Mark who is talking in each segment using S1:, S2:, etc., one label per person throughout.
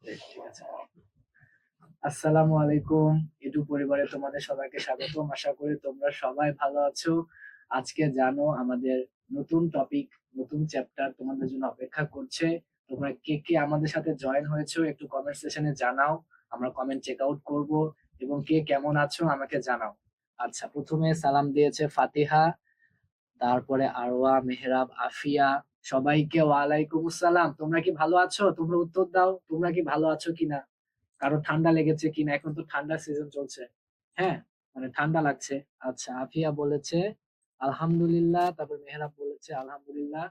S1: বেশ, ঠিক আছে। আসসালামু আলাইকুম। ইদু পরিবারে তোমাদের সবাইকে স্বাগতম। আশা করি তোমরা সবাই ভালো আছো। আজকে জানো আমাদের নতুন টপিক, নতুন চ্যাপ্টার তোমাদের জন্য অপেক্ষা করছে। তোমরা কে কে আমাদের সাথে জয়েন হয়েছো একটু কমেন্ট সেকশনে জানাও। আমরা কমেন্ট চেক আউট করবো এবং কে কেমন আছো আমাকে জানাও। আচ্ছা, প্রথমে সালাম দিয়েছে ফাতিহা, তারপরে আরওয়া, মেহরাব, আফিয়া। সবাইকে ওয়ালাইকুম আসসালাম। তোমরা কি ভালো আছো? তোমরা উত্তর দাও, তোমরা কি ভালো আছো কিনা। কারো ঠান্ডা লেগেছে কিনা, এখন তো ঠান্ডার সিজন চলছে। হ্যাঁ, মানে ঠান্ডা লাগছে। আচ্ছা, আফিয়া বলেছে আলহামদুলিল্লাহ, তারপর মেহরাব বলেছে আলহামদুলিল্লাহ।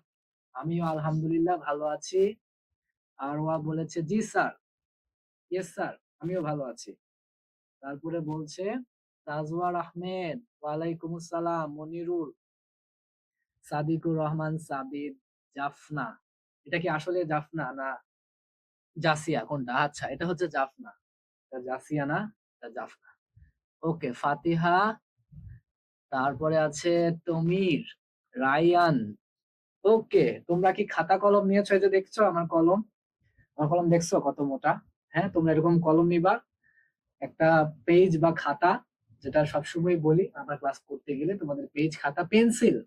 S1: আমিও আলহামদুলিল্লাহ ভালো আছি। আরওয়া বলেছে জি স্যার, ইয়েস স্যার, আমিও ভালো আছি। তারপরে বলছে তাজওয়ার আহমেদ, ওয়ালাইকুম আসসালাম। মনিরুল, সাদিকুর রহমান, সাবিদ, জাফনা। এটা কি আসলে জাফনা না জাসিয়া, কোনটা? আচ্ছা, এটা হচ্ছে জাফনা। এটা জাসিয়া না, এটা জাফনা। ওকে, ফাতিহা, তারপরে আছে তমির, রায়ান। ওকে, তোমরা কি খাতা কলম নিয়েছো? এই যে দেখছো আমার কলম, আমার কলম দেখছো কত মোটা। হ্যাঁ, তোমরা এরকম কলম নিবা, একটা পেজ বা খাতা, যেটা সবসময় বলি আমরা ক্লাস করতে গেলে তোমাদের পেজ, খাতা, পেন্সিল।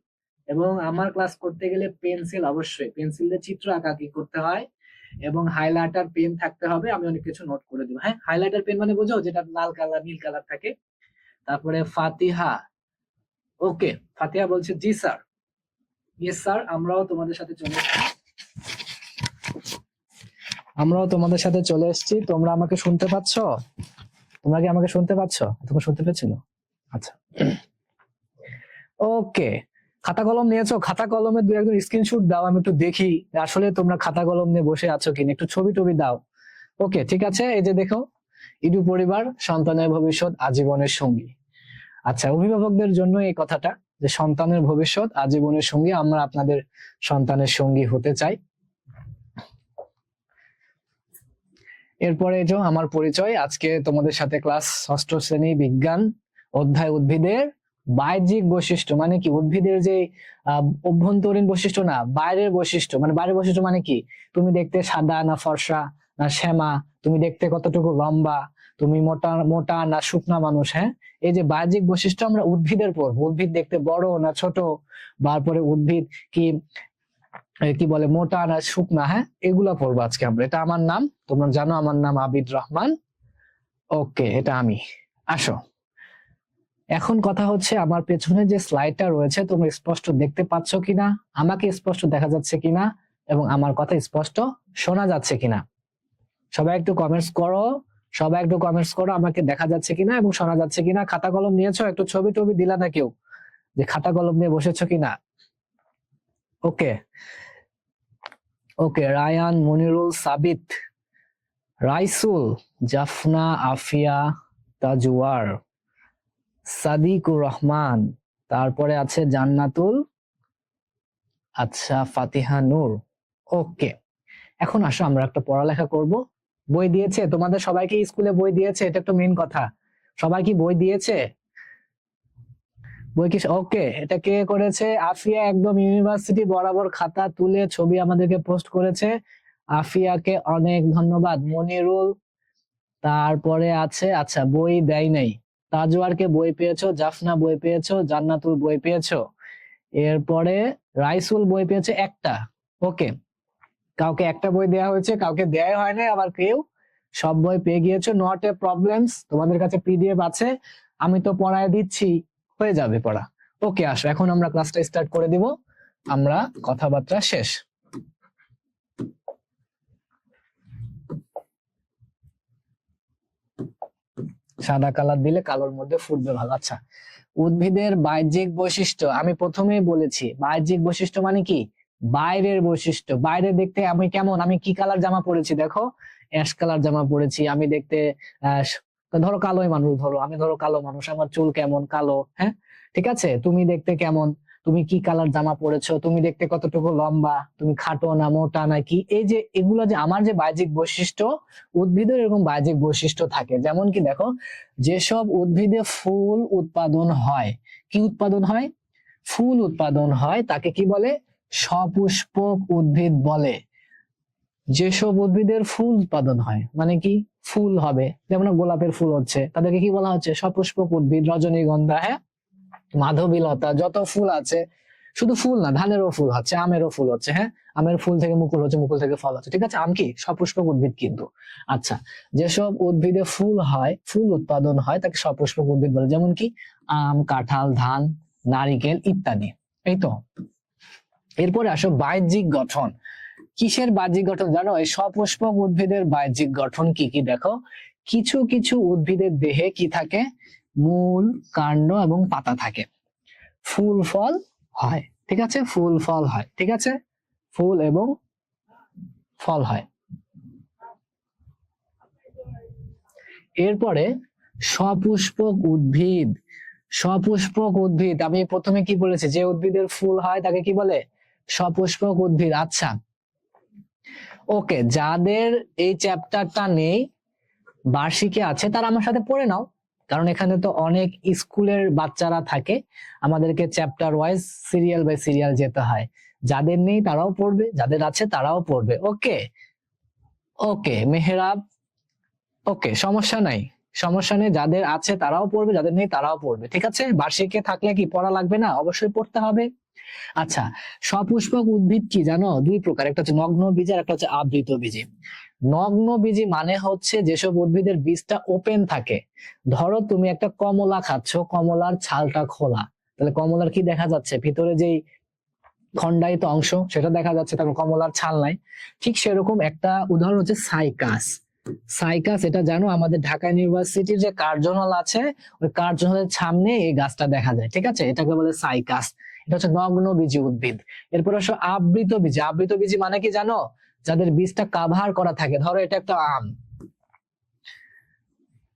S1: এবং আমার ক্লাস করতে গেলে পেন্সিল, অবশ্যই পেন্সিল দিয়ে চিত্র আঁকাআঁকি করতে হয় এবং হাইলাইটার পেন থাকতে হবে। আমি অনেক কিছু নোট করে দিব। হ্যাঁ, হাইলাইটার পেন মানে বুঝো, যেটা লাল কালার নীল কালার থাকে। তারপরে ফাতিহা। ওকে, ফাতিহা বলছে জি স্যার, ইয়েস স্যার, আমরাও তোমাদের সাথে চলে এসেছি। তোমরা আমাকে শুনতে পাচ্ছ? তোমরা কি আমাকে শুনতে পাচ্ছ? তোমরা শুনতে পেয়েছিল? আচ্ছা, ওকে। খাতা কলম নিয়েছো? খাতা কলমের দু একজন স্ক্রিনশট দাও, আমি একটু দেখি আসলে তোমরা খাতা কলম নিয়ে বসে আছো কিনা, একটু ছবি টবি দাও। ওকে, ঠিক আছে। এই যে দেখো, ইডু পরিবার, সন্তানের ভবিষ্যৎ আজীবনের সঙ্গী। আচ্ছা, অভিভাবকদের জন্য এই কথাটা, যে সন্তানের ভবিষ্যৎ আজীবনের সঙ্গী, আমরা আপনাদের সন্তানের সঙ্গী হতে চাই। এরপরে এই যে আমার পরিচয়, আজকে তোমাদের সাথে ক্লাস 6ষ্ঠ শ্রেণী বিজ্ঞান অধ্যায় উদ্ভিদের বাহ্যিক বৈশিষ্ট্য। মানে কি? উদ্ভিদের যে অভ্যন্তরীণ বৈশিষ্ট্য না, বাইরের বৈশিষ্ট্য। মানে বাইরের বৈশিষ্ট্য মানে কি? তুমি দেখতে সাদা না ফর্সা না শ্যামা, তুমি দেখতে কতটুকু লম্বা, তুমি মোটা মোটা না শুকনা মানুষ। হ্যাঁ, এই যে বাহ্যিক বৈশিষ্ট্য আমরা উদ্ভিদের পড়বো। উদ্ভিদ দেখতে বড় না ছোট, তারপরে উদ্ভিদ কি কি বলে, মোটা না শুকনা। হ্যাঁ, এগুলা পড়বো আজকে আমরা। এটা আমার নাম, তোমরা জানো আমার নাম আবিদ রহমান। ওকে, এটা আমি। আসো, এখন কথা হচ্ছে আমার পেছনে যে স্লাইডটা রয়েছে তোমরা স্পষ্ট দেখতে পাচ্ছ কিনা, আমাকে স্পষ্ট দেখা যাচ্ছে কিনা, এবং আমার কথা স্পষ্ট শোনা যাচ্ছে কিনা। সবাই একটু কমেন্টস করো, সবাই একটু কমেন্টস করো আমাকে দেখা যাচ্ছে কিনা এবং শোনা যাচ্ছে কিনা। খাতা কলম নিয়েছো? একটু ছবি টবি দিলা না কেউ, যে খাতা কলম নিয়ে বসেছো কিনা। ওকে, ওকে। রায়ান, মনিরুল, সাবিত, রাইসুল, জাফনা, আফিয়া, তাজওয়ার, সাদিকুর রহমান, তারপরে আছে জান্নাতুল, আচ্ছা ফাতিহা নূর। ওকে, এখন আসো আমরা একটা পড়ালেখা করব। বই দিয়েছে তোমাদের সবাইকে? স্কুলে বই দিয়েছে? এটা তো মেইন কথা। সবাই কি বই দিয়েছে? বই কি? ওকে, এটা কে করেছে? আফিয়া একদম ইউনিভার্সিটি বরাবর খাতা তুলে ছবি আমাদেরকে পোস্ট করেছে। আফিয়াকে অনেক ধন্যবাদ। মনিরুল, তারপরে আছে, আচ্ছা বই দেয় নাই। তাজওয়ারকে বই পেয়েছো, জাফনা বই পেয়েছো, জান্নাতুল বই পেয়েছো, এরপরে রাইসুল বই পেয়েছে একটা। ওকে, কাউকে একটা বই দেওয়া হয়েছে, কাউকে দেওয়া হয় না, আবার কেউ সব বই পেয়ে গিয়েছো। নট এ প্রবলেমস, তোমাদের কাছে পিডিএফ আছে, আমি তো পড়ায় দিচ্ছি, হয়ে যাবে পড়া। ওকে, আসো এখন আমরা ক্লাসটা স্টার্ট করে দিব। আমরা কথাবার্তা শেষ। সাদা কালার দিলে কালোর মধ্যে ফুটবে ভালো। আচ্ছা, উদ্ভিদের বাহ্যিক বৈশিষ্ট্য আমি প্রথমেই বলেছি। বাহ্যিক বৈশিষ্ট্য মানে কি? বাইরের বৈশিষ্ট্য। বাইরে দেখতে আমি কেমন? আমি কি কালার জামা পরেছি দেখো, অ্যাশ কালার জামা পরেছি। আমি দেখতে আহ ধরো কালোই মানুষ, ধরো আমি ধরো কালো মানুষ, আমার চুল কেমন কালো। হ্যাঁ, ঠিক আছে। তুমি দেখতে কেমন? তুমি কি কালার জামা পরেছো? তুমি দেখতে কতটুকু লম্বা? তুমি খাটো না মোটা নাকি? এই যে এগুলো যে আমার যে বাহ্যিক বৈশিষ্ট্য, উদ্ভিদের এরকম বাহ্যিক বৈশিষ্ট্য থাকে। যেমন কি দেখো, যেসব উদ্ভিদে ফুল উৎপাদন হয়, কি উৎপাদন হয়? ফুল উৎপাদন হয়, তাকে কি বলে? সপুষ্পক উদ্ভিদ বলে।
S2: যেসব উদ্ভিদের ফুল উৎপাদন হয়, মানে কি ফুল হবে, যেমন গোলাপের ফুল হচ্ছে, তাদেরকে কি বলা হচ্ছে? সপুষ্পক উদ্ভিদ। রজনীগন্ধা, হ্যাঁ, মাধবীলতা, যত ফুল আছে, শুধু ফুল না, ধানেরও ফুল হচ্ছে, আমেরও ফুল হচ্ছে, হ্যাঁ, আমের ফুল থেকে মুকুল হচ্ছে, মুকুল থেকে ফল হচ্ছে, ঠিক আছে? আম কি সপুষ্পক উদ্ভিদ কিন্তু। আচ্ছা, যেসব উদ্ভিদে ফুল হয়, ফুল উৎপাদন হয়, তাকে সপুষ্পক উদ্ভিদ বলে, যেমন কি আম, কাঁঠাল, ধান, নারিকেল ইত্যাদি। এই তো। এরপরে আসো বাহ্যিক গঠন। কিসের বাহ্যিক গঠন জানো? এই সপুষ্পক উদ্ভিদের বাহ্যিক গঠন কি কি দেখো। কিছু কিছু উদ্ভিদের দেহে কি থাকে? মূল, কাণ্ড এবং পাতা থাকে। ফুল ফল হয়, ঠিক আছে? ফুল ফল হয়, ঠিক আছে? ফুল এবং ফল হয়। এরপরে সপুষ্পক উদ্ভিদ। সপুষ্পক উদ্ভিদ, আমি প্রথমে কি বলেছি? যে উদ্ভিদের ফুল হয় তাকে কি বলে? সপুষ্পক উদ্ভিদ। আচ্ছা, ওকে, যাদের এই চ্যাপ্টারটা নেই, বার্ষিকে আছে, তারা আমার সাথে পড়ে নাও, কারণ এখানে তো অনেক স্কুলের বাচ্চারা থাকে, আমাদেরকে chapter wise, serial by serial যেতে হয়। যাদের নেই তারাও পড়বে, যাদের আছে তারাও পড়বে। ওকে ওকে মেহরাব, ওকে, সমস্যা নাই, সমস্যা নেই, যাদের আছে তারাও পড়বে, যাদের নেই তারাও পড়বে, ঠিক আছে? বার্ষিকে থাকলে কি পড়া লাগবে না? অবশ্যই পড়তে হবে। আচ্ছা, সপুষ্পক উদ্ভিদ কি জানো? দুই প্রকার, একটা হচ্ছে নগ্ন বীজি আর একটা হচ্ছে আবৃত বীজি। নগ্ন বীজি মানে হচ্ছে যেসব উদ্ভিদের বীজটা ওপেন থাকে। ধরো তুমি একটা কমলা খাচ্ছ, কমলার ছালটা খোলা, তাহলে কমলার কি দেখা যাচ্ছে? ভিতরে যেই খন্ডায়িত অংশ সেটা দেখা যাচ্ছে, তারপর কমলার ছাল নাই। ঠিক সেরকম একটা উদাহরণ হচ্ছে সাইকাস। সাইকাস, এটা জানো, আমাদের ঢাকা ইউনিভার্সিটির যে কার্জন হল আছে, ওই কার্জন হলের সামনে এই গাছটা দেখা যায়, ঠিক আছে? এটাকে বলে সাইকাস। এটা হচ্ছে নগ্ন বীজি উদ্ভিদ। এরপর আসো আবৃত বীজি। আবৃত বীজি মানে কি জানো? যাদের বীজটা কাভার করা থাকে। ধরো এটা একটা আম,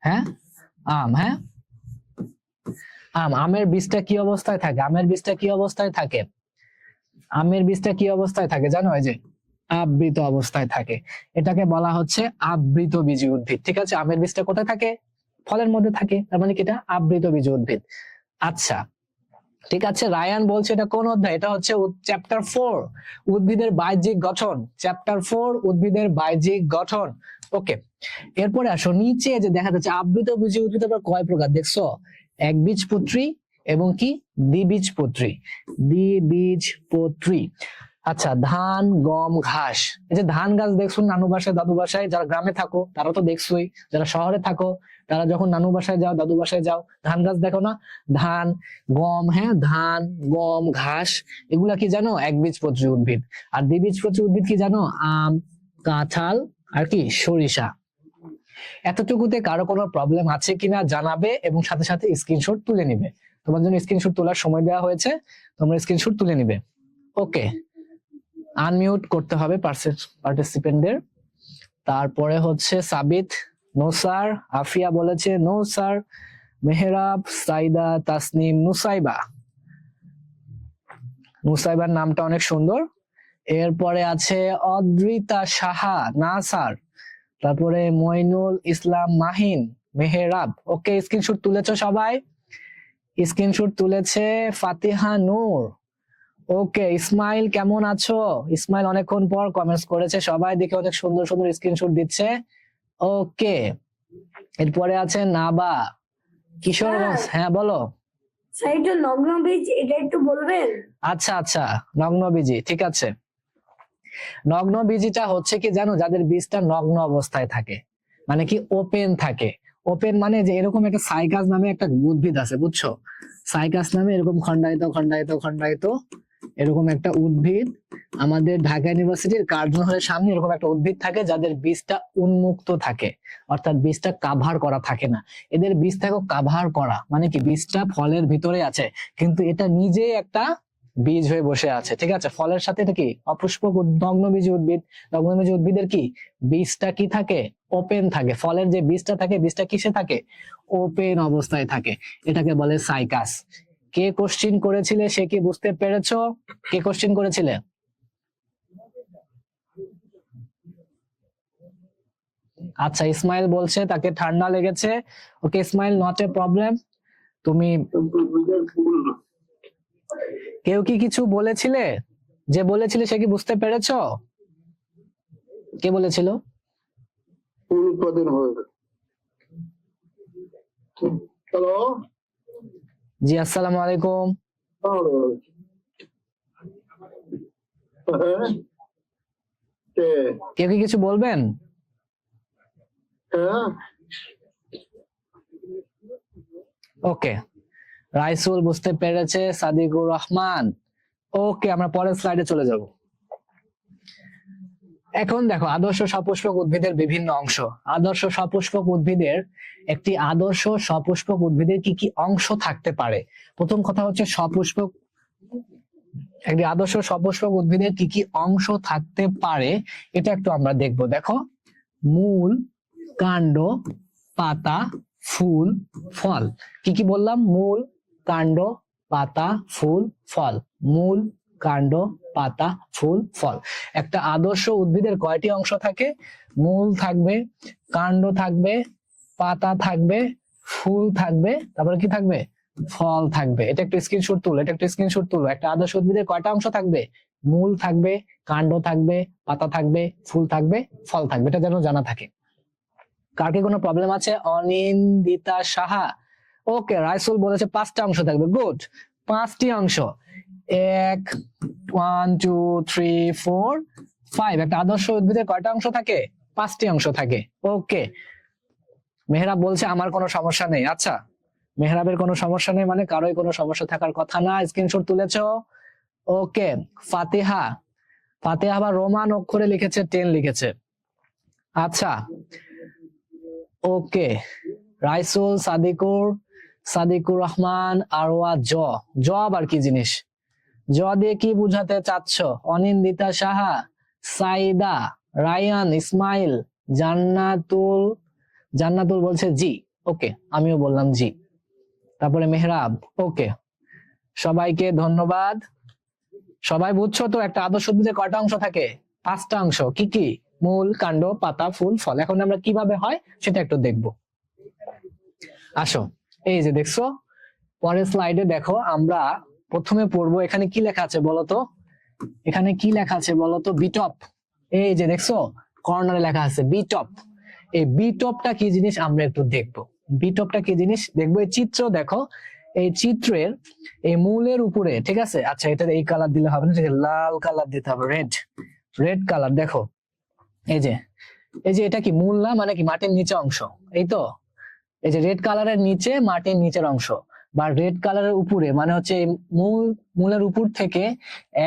S2: হ্যাঁ, আম, হ্যাঁ, আমের বীজটা কি অবস্থায় থাকে? আমের বীজটা কি অবস্থায় থাকে? আমের বীজটা কি অবস্থায় থাকে জানো? এই যে আবৃত অবস্থায় থাকে। এটাকে বলা হচ্ছে আবৃত বীজি উদ্ভিদ, ঠিক আছে? আমের বীজটা কোথায় থাকে? ফলের মধ্যে থাকে, তার মানে কি এটা আবৃত বীজি উদ্ভিদ। আচ্ছা, ঠিক আছে। রায়ান বলছে এটা কোন অধ্যায়? এটা হচ্ছে চ্যাপ্টার 4, উদ্ভিদের বাহ্যিক গঠন। চ্যাপ্টার 4, উদ্ভিদের বাহ্যিক গঠন। ওকে, এরপরে আসো, নিচে যে দেখা যাচ্ছে আবৃত বীজি উদ্ভিদ আবার কয় প্রকার দেখছো? একবীজপত্রী এবং কি দ্বিবীজপত্রী। দ্বিবীজপত্রী। আচ্ছা, ধান, গম, ঘাস। এই যে ধান গাছ দেখছো নানু বাসায়, দাদু বাসায়, যারা গ্রামে থাকো তারা তো দেখছোই, যারা শহরে থাকো তারা যখন নানু বাসায় যাও, দাদু বাসায় যাও, ধান গাছ দেখো না? ধান, গম, হ্যাঁ, ধান, গম, ঘাস, এগুলা কি জানো? একবীজপত্রী উদ্ভিদ। আর দ্বিবীজপত্রী উদ্ভিদ কি জানো? আম, কাঁঠাল আর কি সরিষা। এতটুকুতে কারো কোনো প্রবলেম আছে কিনা জানাবে, এবং সাথে সাথে স্ক্রিনশট তুলে নিবে। তোমার জন্য স্ক্রিনশট তোলার সময় দেওয়া হয়েছে, তোমরা স্ক্রিনশট তুলে নিবে। ওকে, আনমিউট করতে হবে পার্টিসিপেন্টদের। তারপরে হচ্ছে সাবিত, নো স্যার। আফিয়া বলেছে নো স্যার। মেহরাব, সাইদা, তাসনিম, নুসাইবা। নুসাইবার নামটা অনেক সুন্দর। এরপরে আছে অদ্রিতা সাহা, না স্যার। তারপরে মইনুল ইসলাম মাহিন, মেহরাব। ওকে, স্ক্রিনশট তুলেছো সবাই? স্ক্রিনশট তুলেছে ফাতিহা নূর। ওকে, ইসমাইল কেমন আছো? ইসমাইল অনেকক্ষণ পর কমেন্টস করেছে, সবাই দেখে অনেক সুন্দর সুন্দর স্ক্রিনশট দিচ্ছে। ওকে, এরপরে আছে নাবা, কিশোরগঞ্জ। হ্যাঁ বলো।
S3: নগ্ন বীজ, এটা একটু বলবেন?
S2: আচ্ছা আচ্ছা, নগ্ন বীজি, ঠিক আছে। নগ্ন বীজিটা হচ্ছে কি জানো? যাদের বীজটা নগ্ন অবস্থায় থাকে, মানে কি ওপেন থাকে। ওপেন মানে যে এরকম একটা সাইকাস নামে একটা উদ্ভিদ আছে, বুঝছো? সাইকাস নামে এরকম খন্ডায়িত খন্ডায়িত খন্ডায়িত এরকম একটা উদ্ভিদ আমাদের ঢাকা ইউনিভার্সিটির কার্জন হলের সামনে এরকম একটা উদ্ভিদ থাকে, যাদের বীজটা উন্মুক্ত থাকে, অর্থাৎ বীজটা কাভার করা থাকে না। এদের বীজ থাকে কাভার করা, মানে কি বীজটা ফলের ভিতরে আছে, কিন্তু এটা নিজেই একটা বীজ হয়ে বসে আছে, ঠিক আছে? ফলের সাথে এটা কি অপুষ্পক নগ্নবীজি উদ্ভিদ। নগ্নবীজি উদ্ভিদের কি বীজটা কি থাকে? ওপেন থাকে। ফলের যে বীজটা থাকে, বীজটা কিসে থাকে? ওপেন অবস্থায় থাকে। এটাকে বলে সাইকাস। কে কোশ্চিন করেছিলে, সে কি বুঝতে পেরেছো? কে কোশ্চিন করেছিলে? আচ্ছা, ইসমাইল বলছে তাকে ঠান্ডা লেগেছে। ওকে ইসমাইল, নট এ প্রবলেম। তুমি কেউ কি কিছু বলেছিলে? যে বলেছিলে সে কি বুঝতে পেরেছো? কে বলেছিল?
S4: ফুল উৎপাদন হয়। হ্যালো,
S2: জি, আসসালামু আলাইকুম।
S4: হ্যাঁ কে?
S2: কেউ কি কিছু বলবেন?
S4: হ্যাঁ
S2: ওকে, রাইসুল বুঝতে পেরেছে, সাদিকুর রহমান। ওকে, আমরা পরের স্লাইডে চলে যাব। এখন দেখো, আদর্শ সপুষ্পক উদ্ভিদের বিভিন্ন অংশ। আদর্শ সপুষ্পক উদ্ভিদের আদর্শ সপুষ্পক উদ্ভিদের কি কি অংশ থাকতে পারে? প্রথম কথা হচ্ছে একটি আদর্শ সপুষ্পক উদ্ভিদের কি কি অংশ থাকতে পারে এটা একটু আমরা দেখব। দেখো, মূল, কাণ্ড, পাতা, ফুল, ফল। কি কি বললাম? মূল, কাণ্ড, পাতা, ফুল, ফল। মূল, কাণ্ড, পাতা, ফুল, ফল। একটা আদর্শ উদ্ভিদের কয়টি অংশ থাকে? মূল থাকবে, কাণ্ড থাকবে, পাতা থাকবে, ফুল থাকবে, তারপরে কি থাকবে? ফল থাকবে। এটা একটু স্ক্রিনশট তুলো, একটা আদর্শ উদ্ভিদের কয়টা অংশ থাকবে? মূল থাকবে, কাণ্ড থাকবে, পাতা থাকবে, ফুল থাকবে, ফল থাকবে। এটা যেন জানা থাকে। কার কি কোনো প্রবলেম আছে? অনিন্দিতা সাহা। ওকে, রাইসুল বলেছে 5টা অংশ থাকবে। গুড, 5টি অংশ। 1 1 2 3 4 5। একটা আদর্শ উদ্ভিদের কয়টা অংশ থাকে? 5টি অংশ থাকে। ওকে, মেহরাব বলছে আমার কোনো সমস্যা নেই। আচ্ছা, মেহরাবের কোনো সমস্যা নেই মানে কারোই কোনো সমস্যা থাকার কথা না। স্ক্রিনশট তুলেছো? ওকে, ফাতিহা আবার রোমান অক্ষরে লিখেছে, 10 লিখেছে। আচ্ছা, ওকে, রাইসুল, সাদিকুর রহমান, আরওয়া, জ আবার কি জিনিস? জ দিয়ে কি বুঝাতে চাচ্ছ? অনিন্দিতা সাহা, সাইদা, রায়ান, ইসমাইল, জান্নাতুল বলছে জি। ওকে, আমিও বললাম জি। তারপরে মেহরাব। ওকে, সবাইকে ধন্যবাদ। সবাই বুঝছো তো একটা আদর্শ উদ্ভিদের কয়টা অংশ থাকে? 5টা অংশ। কি কি? মূল, কাণ্ড, পাতা, ফুল, ফল। এখন আমরা কিভাবে হয় সেটা একটু দেখবো। আসো, এই যে দেখছো, পরের স্লাইডে দেখো, আমরা প্রথমে পড়বো। এখানে কি লেখা আছে বলতো? বিটপ। এই যে দেখছো, কর্নারে লেখা আছে বিটপ। এই বিটপটা কি জিনিস আমরা একটু দেখবো। বিটপটা কি জিনিস দেখবো। এই চিত্র দেখো, এই চিত্রের এই মূলের উপরে, ঠিক আছে? আচ্ছা, এটা এই কালার দিলে হবে না, লাল কালার দিতে হবে, রেড কালার। দেখো, এই যে এটা কি মূল না? মানে কি মাটির নিচে অংশ, এই তো। এই যে রেড কালারের নিচে মাটির নিচের অংশ, বা রেড কালারের উপরে মানে হচ্ছে এই মূলের উপর থেকে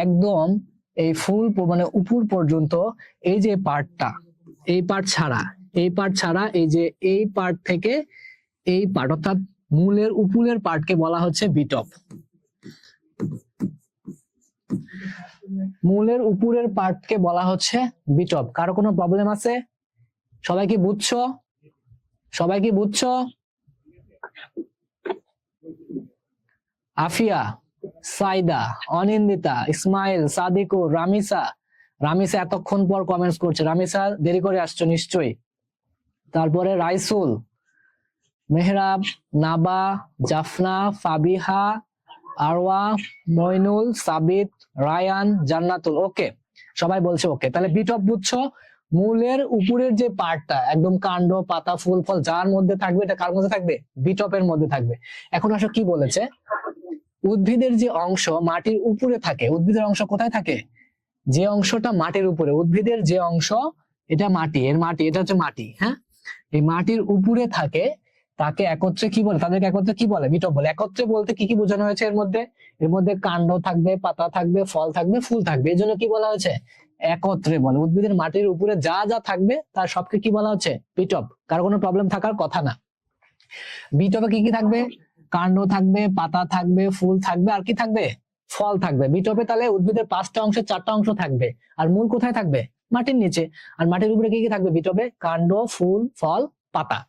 S2: একদম এই ফুল মানে উপর পর্যন্ত এই যে পার্টটা, এই পার্ট ছাড়া এই যে এই পার্ট থেকে এই পার্ট, অর্থাৎ মূলের উপরের পার্টকে বলা হচ্ছে বিটপ। মূলের উপরের পার্টকে বলা হচ্ছে বিটপ। কারো কোনো প্রবলেম আছে? সবাই কি বুঝছো? আফিয়া, সাইদা, অনিন্দিতা, ইসমাইল, সাদিকুর, রামিসা এতক্ষণ পর কমেন্টস করছে। রামিসা দেরি করে আসছো নিশ্চয়ই। তারপরে রাইসুল, মেহরাব, নাবা, জাফনা, ফাবিহা, আরওয়া, মইনুল, সাবিত, রায়ান, জান্নাতুল। ওকে, সবাই বলছে ওকে। তাহলে বিটপ বুঝছো? মূলের উপরের যে পার্টটা একদম কাণ্ড, পাতা, ফুল, ফল যার মধ্যে থাকবে, এটা কার মধ্যে থাকবে? বিটপের মধ্যে থাকবে। এখন আসো কি বলেছে, উদ্ভিদের যে অংশ মাটির উপরে থাকে। উদ্ভিদের অংশ কোথায় থাকে? যে অংশটা মাটির উপরে, উদ্ভিদের যে অংশ, এটা মাটি, এটা হচ্ছে মাটি। হ্যাঁ, এই মাটির উপরে থাকে, তাকে একত্রে কি বলে? তাদেরকে একত্রে কি বলে? বিটপ বলে। একত্রে বলতে কি কি বোঝানো হয়েছে? এর মধ্যে কাণ্ড থাকবে, পাতা থাকবে, ফল থাকবে, ফুল থাকবে। এই জন্য কি বলা হয়েছে? একত্রে বলে। উদ্ভিদের মাটির উপরে যা যা থাকবে তার সবকে কি বলা হচ্ছে? বিটপ। কারো কোনো প্রবলেম থাকার কথা না। বিটপে কি কি থাকবে? কাণ্ড থাকবে, পাতা থাকবে, ফুল থাকবে, আর কি থাকবে? ফল থাকবে। বিটপে তাহলে উদ্ভিদের 5টা অংশে 4টা অংশ থাকবে। আর মূল কোথায় থাকবে? মাটির নিচে। আর মাটির উপরে কি কি থাকবে বিটপে? কাণ্ড, ফুল, ফল, পাতা।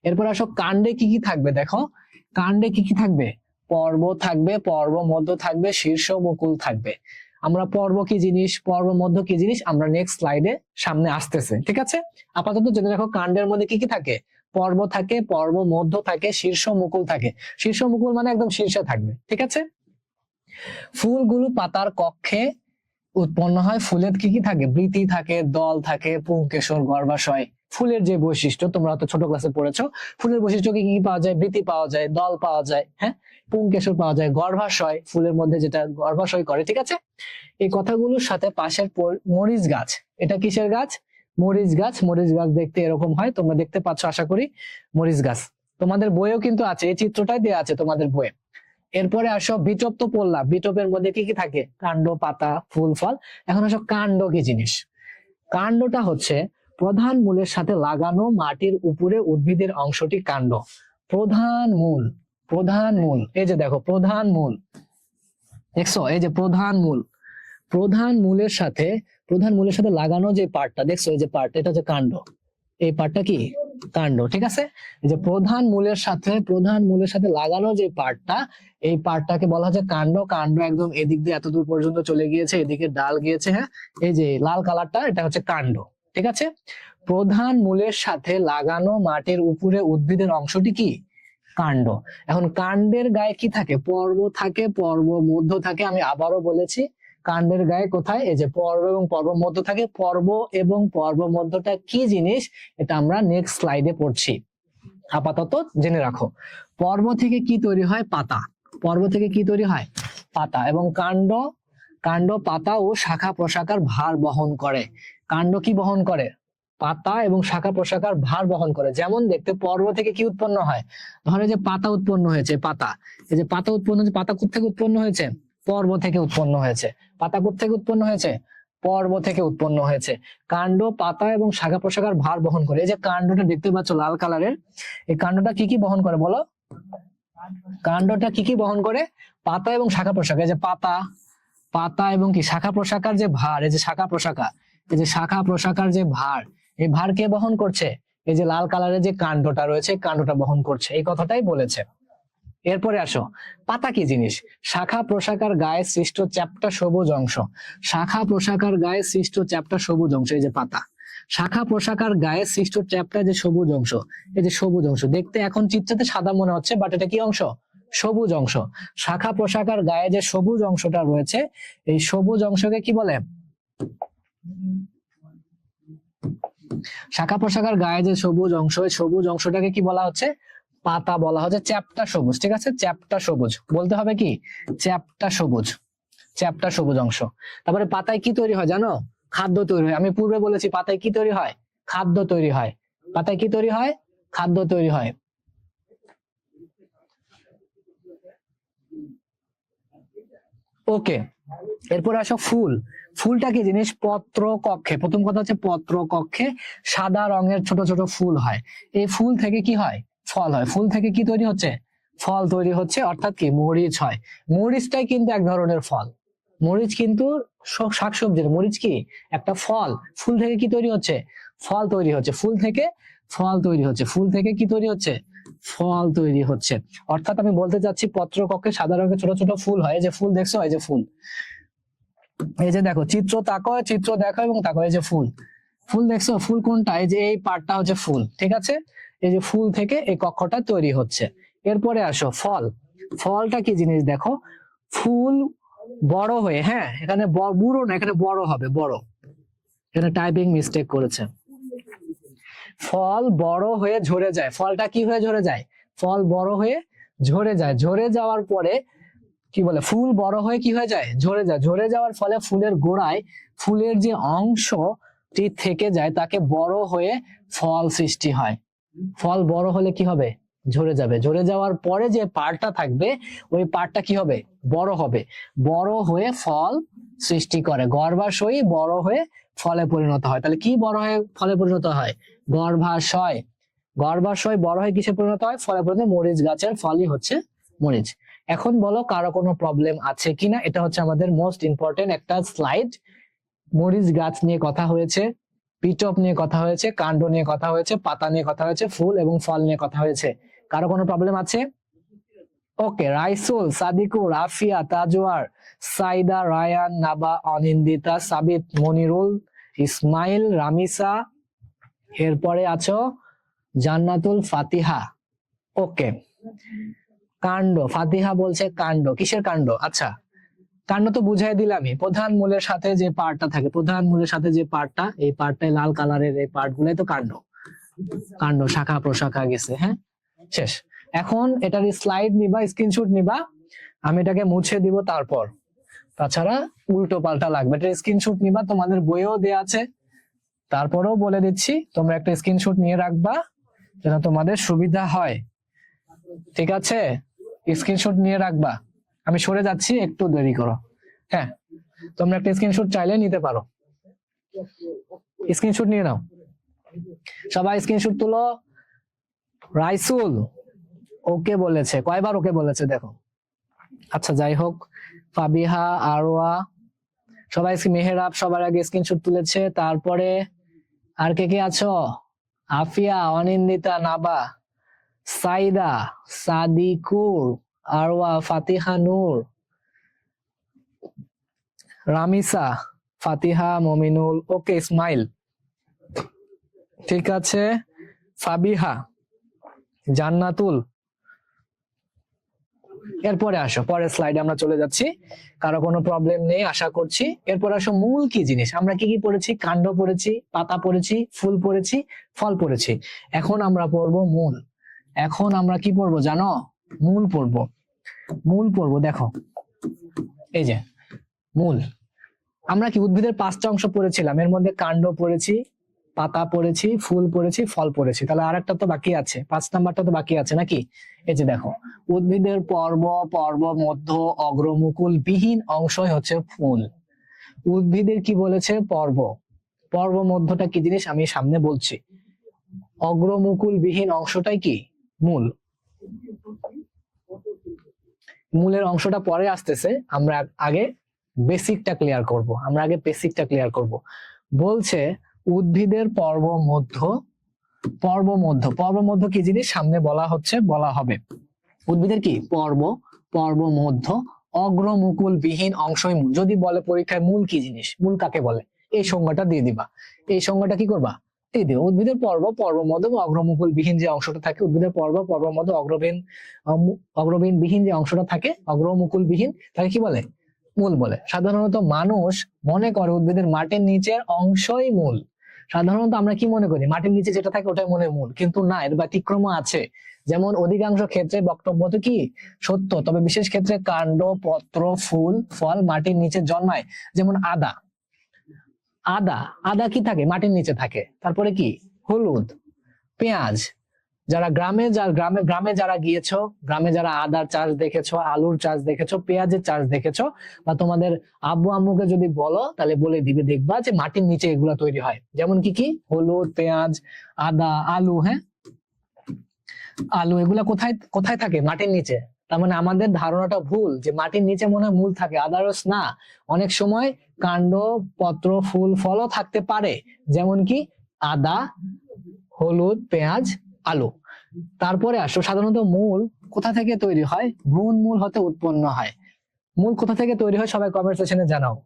S2: এরপর আসো কাণ্ডে কি কি থাকবে। দেখো, কাণ্ডে কি কি থাকবে? পর্ব থাকবে, পর্ব মধ্য থাকবে, শীর্ষ, মুকুল থাকবে। আমরা পর্ব কি জিনিস, পর্ব মধ্য কি জিনিস আমরা নেক্সট স্লাইডে সামনে আসতেছে, ঠিক আছে? আপাতত জেনে রাখো, কাণ্ডের মধ্যে কি কি থাকে? পর্ব থাকে, পর্ব মধ্য থাকে, শীর্ষ, মুকুল থাকে। শীর্ষ মুকুল মানে একদম শীর্ষে থাকবে, ঠিক আছে? ফুলগুলো পাতার কক্ষে উৎপন্ন হয়। ফুলের কি কি থাকে? বৃতি থাকে, দল থাকে, পুংকেশর, গর্ভাশয়। ফুলের যে বৈশিষ্ট্য তোমরা তো ছোট ক্লাসে পড়েছো, ফুলের বৈশিষ্ট্য কি কি পাওয়া যায়? বৃতি পাওয়া যায়, দল পাওয়া যায়, হ্যাঁ, পুংকেশর পাওয়া যায়, গর্ভাশয়, ফুলের মধ্যে যেটা গর্ভাশয় করে, ঠিক আছে। এই কথাগুলোর সাথে পাশের মরিচ গাছ, এটা কিসের গাছ? মরিচ গাছ। মরিচ গাছ দেখতে এরকম হয়, তোমরা দেখতে পাচ্ছ আশা করি মরিচ গাছ। তোমাদের বইয়েও কিন্তু আছে, এই চিত্রটাই দেওয়া আছে তোমাদের বইয়ে। এরপরে আসো বিটপ তো পড়লাম, বিটপের মধ্যে কি কি থাকে? কাণ্ড, পাতা, ফুল, ফল। এখন আসো কাণ্ড কি জিনিস। কাণ্ডটা হচ্ছে প্রধান মূলের সাথে লাগানো মাটির উপরে উদ্ভিদের অংশটি কাণ্ড। প্রধান মূল, প্রধান মূল, এই যে দেখো প্রধান মূল, দেখছো এই যে প্রধান মূল, প্রধান মূলের সাথে, প্রধান মূলের সাথে লাগানো যে পার্টটা দেখছো, এই যে পার্ট, এটা হচ্ছে কাণ্ড। এই পার্টটা কি? কাণ্ড, ঠিক আছে। এই যে প্রধান মূলের সাথে, প্রধান মূলের সাথে লাগানো যে পার্টটা, এই পার্টটাকে বলা হচ্ছে কাণ্ড। কাণ্ড একদম এদিক দিয়ে এত দূর পর্যন্ত চলে গিয়েছে, এদিকে ডাল গিয়েছে, হ্যাঁ, এই যে লাল কালারটা, এটা হচ্ছে কাণ্ড, ঠিক আছে। প্রধান মূলের সাথে লাগানো মাটির উপরে উদ্ভিদের অংশটি কি? কাণ্ড। এখন কাণ্ডের গায়ে কি থাকে? পর্ব থাকে, পর্ব মধ্য থাকে। আমি আবারও বলেছি, কাণ্ডের গায়ে কোথায়? এই যে পর্ব এবং পর্ব মধ্য থাকে। পর্ব এবং পর্ব মধ্যটা কি জিনিস, এটা আমরা নেক্সট স্লাইডে পড়ছি, আপাতত জেনে রাখো। পর্ব থেকে কি তৈরি হয়? পাতা। পর্ব থেকে কি তৈরি হয়? পাতা। এবং কাণ্ড, কাণ্ড পাতা ও শাখা প্রশাখার ভার বহন করে। কাণ্ড কি বহন করে? পাতা এবং শাখা প্রশাখার ভার বহন করে। যেমন দেখতে পর্ব থেকে কি উৎপন্ন হয়? ধরো যে পাতা উৎপন্ন হয়েছে, পাতা, এই যে পাতা উৎপন্ন হয়েছে, পাতা কোত্থেকে উৎপন্ন হয়েছে? পর্ব থেকে উৎপন্ন হয়েছে। পাতা কোত্থেকে উৎপন্ন হয়েছে? পর্ব থেকে উৎপন্ন হয়েছে। কাণ্ড, পাতা এবং শাখা প্রশাখার ভার বহন করে। এই যে কাণ্ডটা দেখতে পাচ্ছ লাল কালারের, এই কাণ্ডটা কি কি বহন করে বলো? কাণ্ডটা কি কি বহন করে? পাতা এবং শাখা প্রশাখা। এই যে পাতা, পাতা এবং কি শাখা প্রশাখার যে ভার, এই যে শাখা প্রশাখা, এই যে শাখা প্রশাখার যে ভার, এই ভার কে বহন করছে? এই যে লাল কালারের যে কাণ্ডটা রয়েছে, কাণ্ডটা বহন করছে, এই কথাটাই বলেছে। এরপরে আসো, পাতা কি জিনিস? শাখা প্রশাখার গায়ে সৃষ্ট চ্যাপ্টা সবুজ অংশ। শাখা প্রশাখার গায়ে সৃষ্ট চ্যাপ্টা সবুজ অংশ, এই যে পাতা। শাখা প্রশাখার গায়ে সৃষ্ট চ্যাপ্টা যে সবুজ অংশ, এই যে সবুজ অংশ। দেখতে এখন চিত্রতে সাদা মনে হচ্ছে, বাট এটা কি অংশ? সবুজ অংশ। শাখা প্রশাখার গায়ে যে সবুজ অংশটা রয়েছে, এই সবুজ অংশকে কি বলে? শাখা প্রশাখার গায়ে যে সবুজ অংশ, এই সবুজ অংশটাকে কি বলা হচ্ছে? পাতা বলা হচ্ছে। চ্যাপ্টা সবুজ, ঠিক আছে, চ্যাপ্টা সবুজ বলতে হবে কি? চ্যাপ্টা সবুজ, চ্যাপ্টা সবুজ অংশ। তারপরে পাতায় কি তৈরি হয় জানো? খাদ্য তৈরি হয়। আমি পূর্বে বলেছি পাতায় কি তৈরি হয়? খাদ্য তৈরি হয়। পাতায় কি তৈরি হয়? খাদ্য তৈরি হয়। ওকে, এরপর আসো ফুল। ফুলটা কি জিনিস? পত্র কক্ষে, প্রথম কথা হচ্ছে পত্র কক্ষে সাদা রঙের ছোট ছোট ফুল হয়। এই ফুল থেকে কি হয়? ফল হয়। ফুল থেকে কি তৈরি হচ্ছে? ফল তৈরি হচ্ছে, অর্থাৎ কি মরিচ হয়। মরিচটাই কিন্তু এক ধরনের ফল। মরিচ কিন্তু শাকসবজির, মরিচ কি একটা ফল। ফুল থেকে কি তৈরি হচ্ছে? ফল তৈরি হচ্ছে। ফুল থেকে ফল তৈরি হচ্ছে। ফুল থেকে কি তৈরি হচ্ছে? ফল তৈরি হচ্ছে। অর্থাৎ আমি বলতে চাচ্ছি পত্রকক্ষে সাদা রঙের ছোট ছোট ফুল হয়। এই যে ফুল দেখছো, এই যে ফুল, এই যে দেখো চিত্র তাকাও, চিত্র দেখো এবং তাকাও, এই যে ফুল, ফুল দেখছো? ফুল কোনটা? এই যে এই পার্টটা হচ্ছে ফুল, ঠিক আছে। এই যে ফুল থেকে এই কক্ষটা তৈরি হচ্ছে। এরপরে আসো ফল। ফলটা কি জিনিস দেখো? ফুল বড় হয়ে, হ্যাঁ এখানে বুড়ো না, এখানে বড় হবে, বড়, এখানে টাইপিং মিস্টেক করেছে। ফল বড় হয়ে ঝরে যায়। ফলটা কি হয়ে ঝরে যায়? ফল বড় হয়ে ঝরে যায়। ঝরে যাওয়ার পরে কি বলে? ফুল বড় হয়ে কি হয়ে যায়? ঝরে যায়। ঝরে যাওয়ার ফলে ফুলের গোড়ায় ফুলের যে অংশটি থেকে যায় তাকে বড় হয়ে ফল সৃষ্টি হয়। ফল বড় হলে কি হবে? ঝরে যাবে। ঝরে যাওয়ার পরে যে পার্টটা থাকবে, ওই পার্টটা কি হবে? বড় হবে। বড় হয়ে ফল সৃষ্টি করে। গর্ভাশয় বড় হয়ে ফলে পরিণত হয়। তাহলে কি বড় হয়ে ফলে পরিণত হয়? গর্ভাশয়। গর্ভাশয় বড় হয়ে কিসে পরিণত হয়? ফলে পরিণত। মরিচ গাছের ফলই হচ্ছে মরিচ। এখন বলো কারো কোনো প্রবলেম আছে কিনা? এটা হচ্ছে আমাদের মোস্ট ইম্পর্টেন্ট একটা স্লাইড। মরিচ গাছ নিয়ে কথা হয়েছে, পিটপ নিয়ে কথা হয়েছে, কাণ্ড নিয়ে কথা হয়েছে, পাতা নিয়ে কথা হয়েছে, ফুল এবং ফল নিয়ে কথা হয়েছে। কারো কোনো প্রবলেম আছে? ওকে, রাইসুল, সাদিকুর, আফিয়া, তাজওয়ার, সাইদা, রায়ান, নাবা, অনিন্দিতা, সাবিত, মনিরুল, ইসমাইল, রামিসা, এরপরে আছো জান্নাতুল, ফাতিহা। ওকে, কাণ্ড, ফাতিহা বলছে কাণ্ড। কিসের কাণ্ড? আচ্ছা, কাণ্ড তো বুঝাই দিলামই, প্রধান মূলের সাথে যে পার্টটা থাকে, প্রধান মূলের সাথে যে পার্টটা, এই পার্টটাই লাল কালারের, এই পার্ট গুলাই তো কাণ্ড। কাণ্ড, শাখা প্রশাখা গেছে, হ্যাঁ শেষ। এখন এটার স্লাইড নিবা, স্ক্রিনশট নিবা, আমি এটাকে মুছে দিব তারপর, তাছাড়া উল্টো পাল্টা লাগবে। এটা স্ক্রিনশট নিবা, তোমাদের বইয়েও দেয়া আছে, তারপরেও বলে দিচ্ছি তোমরা একটা স্ক্রিনশট নিয়ে রাখবা যেন তোমাদের সুবিধা হয়, ঠিক আছে? স্ক্রিনশট নিয়ে রাখবা। আমি সরে যাচ্ছি, একটু দেরি করো। হ্যাঁ, তোমরা একটা স্ক্রিনশট চাইলে নিতে পারো, স্ক্রিনশট নিয়ে নাও সবাই, স্ক্রিনশট তুলো। রাইসুল ওকে বলেছে, কয়বার ওকে বলেছে দেখো। আচ্ছা যাই হোক, ফাবিহা, আরওয়া, সবাই, মেহেরাব সবার আগে স্ক্রিনশট তুলেছে। তারপরে আর কে কে আছো? আফিয়া, অনিন্দিতা, নাবা, সাইদা, সাদিকুর, আরওয়া, ফাতিহা নূর, রামিসা, ফাতিহা, মমিনুল, ওকে, ইসমাইল, ঠিক আছে, ফাবিহা, জান্নাতুল। এরপরে আসো, পরের স্লাইডে আমরা চলে যাচ্ছি, কারো কোনো প্রবলেম নেই আশা করছি। এরপর আসো মূল কি জিনিস। আমরা কি কি পড়েছি? কাণ্ড পড়েছি, পাতা পড়েছি, ফুল পড়েছি, ফল পড়েছি। এখন আমরা পড়বো মূল। এখন আমরা কি পড়বো জানো? মূল পড়বো। মূল পড়বো, দেখো এই যে মূল। আমরা কি উদ্ভিদের 5টা অংশ পড়েছিলাম, এর মধ্যে কাণ্ড পড়েছি, পাতা পড়েছি, ফুল পড়েছি, ফল পড়েছি। তাহলে আর একটা তো বাকি আছে, 5 নাম্বারটা তো বাকি আছে নাকি? এই যে দেখো, উদ্ভিদের পর্ব, পর্ব মধ্য, অগ্রমুকুল বিহীন অংশই হচ্ছে ফুল। উদ্ভিদের কি বলেছে? পর্ব। পর্ব মধ্যটা কি জিনিস আমি সামনে বলছি। অগ্রমুকুল বিহীন অংশটাই কি? মূল। মূলের অংশটা পরে আসতেছে, আমরা আগে বেসিকটা ক্লিয়ার করব। আমরা আগে বেসিকটা ক্লিয়ার করব। বলছে উদ্ভিদের পর্ব মধ্য, পর্ব মধ্য, পর্ব মধ্য কি জিনিস সামনে বলা হচ্ছে, বলা হবে। উদ্ভিদের কি? পর্ব, পর্ব মধ্য, অগ্রমুকুল বিহীন অংশই মূল। যদি বলে পরীক্ষায় মূল কি জিনিস, মূল কাকে বলে, এই সংজ্ঞাটা দিয়ে দিবা। এই সংজ্ঞাটা কি করবা? দিয়ে দিও। উদ্ভিদের পর্ব, পর্ব মধ্য, অগ্রমুকুল বিহীন যে অংশটা থাকে, উদ্ভিদের পর্ব, পর্ব মধ্য, অগ্রবীন বিহীন যে অংশটা থাকে, অগ্রমুকুল বিহীন, তাকে কি বলে? মূল বলে। সাধারণত মানুষ মনে করে উদ্ভিদের মাটির নিচের অংশই মূল। সাধারণত আমরা কি মনে করি? মাটির নিচে যেটা থাকে ওটাই মনে মূল, কিন্তু না, এর ব্যতিক্রম আছে। যেমন অধিকাংশ ক্ষেত্রে বক্তব্য তো কি সত্য, তবে বিশেষ ক্ষেত্রে কাণ্ড, পত্র, ফুল, ফল মাটির নিচে জন্মায়। যেমন আদা, আদা, আদা কি থাকে? মাটির নিচে থাকে। তারপরে কি? হলুদ, পেঁয়াজ। যারা গ্রামে যারা গিয়েছো, গ্রামে যারা আদার চাষ দেখেছো, আলুর চাষ দেখেছো, পেঁয়াজের চাষ দেখেছো, বা তোমাদের আব্বু আম্মুকে যদি বলো তাহলে বলে দিবে, দেখবা যে মাটির নিচে এগুলা তৈরি হয়। যেমন কি কি? হলুদ, পেঁয়াজ, আদা, আলু। হ্যাঁ, আলু, এগুলা কোথায় কোথায় থাকে? মাটির নিচে। তার মানে আমাদের ধারণাটা ভুল যে মাটির নিচে মনে হয় মূল থাকে, আদারস না। অনেক সময় কাণ্ড, পত্র, ফুল, ফলও থাকতে পারে। যেমন কি? আদা, হলুদ, পেঁয়াজ, আলু। তারপরে আসো, সাধারণত মূল কোথা থেকে তৈরি হয়? ভ্রূণ মূল হতে উৎপন্ন হয়। মূল কোথা থেকে তৈরি হয় সবাই কমেন্ট সেকশনে জানাও।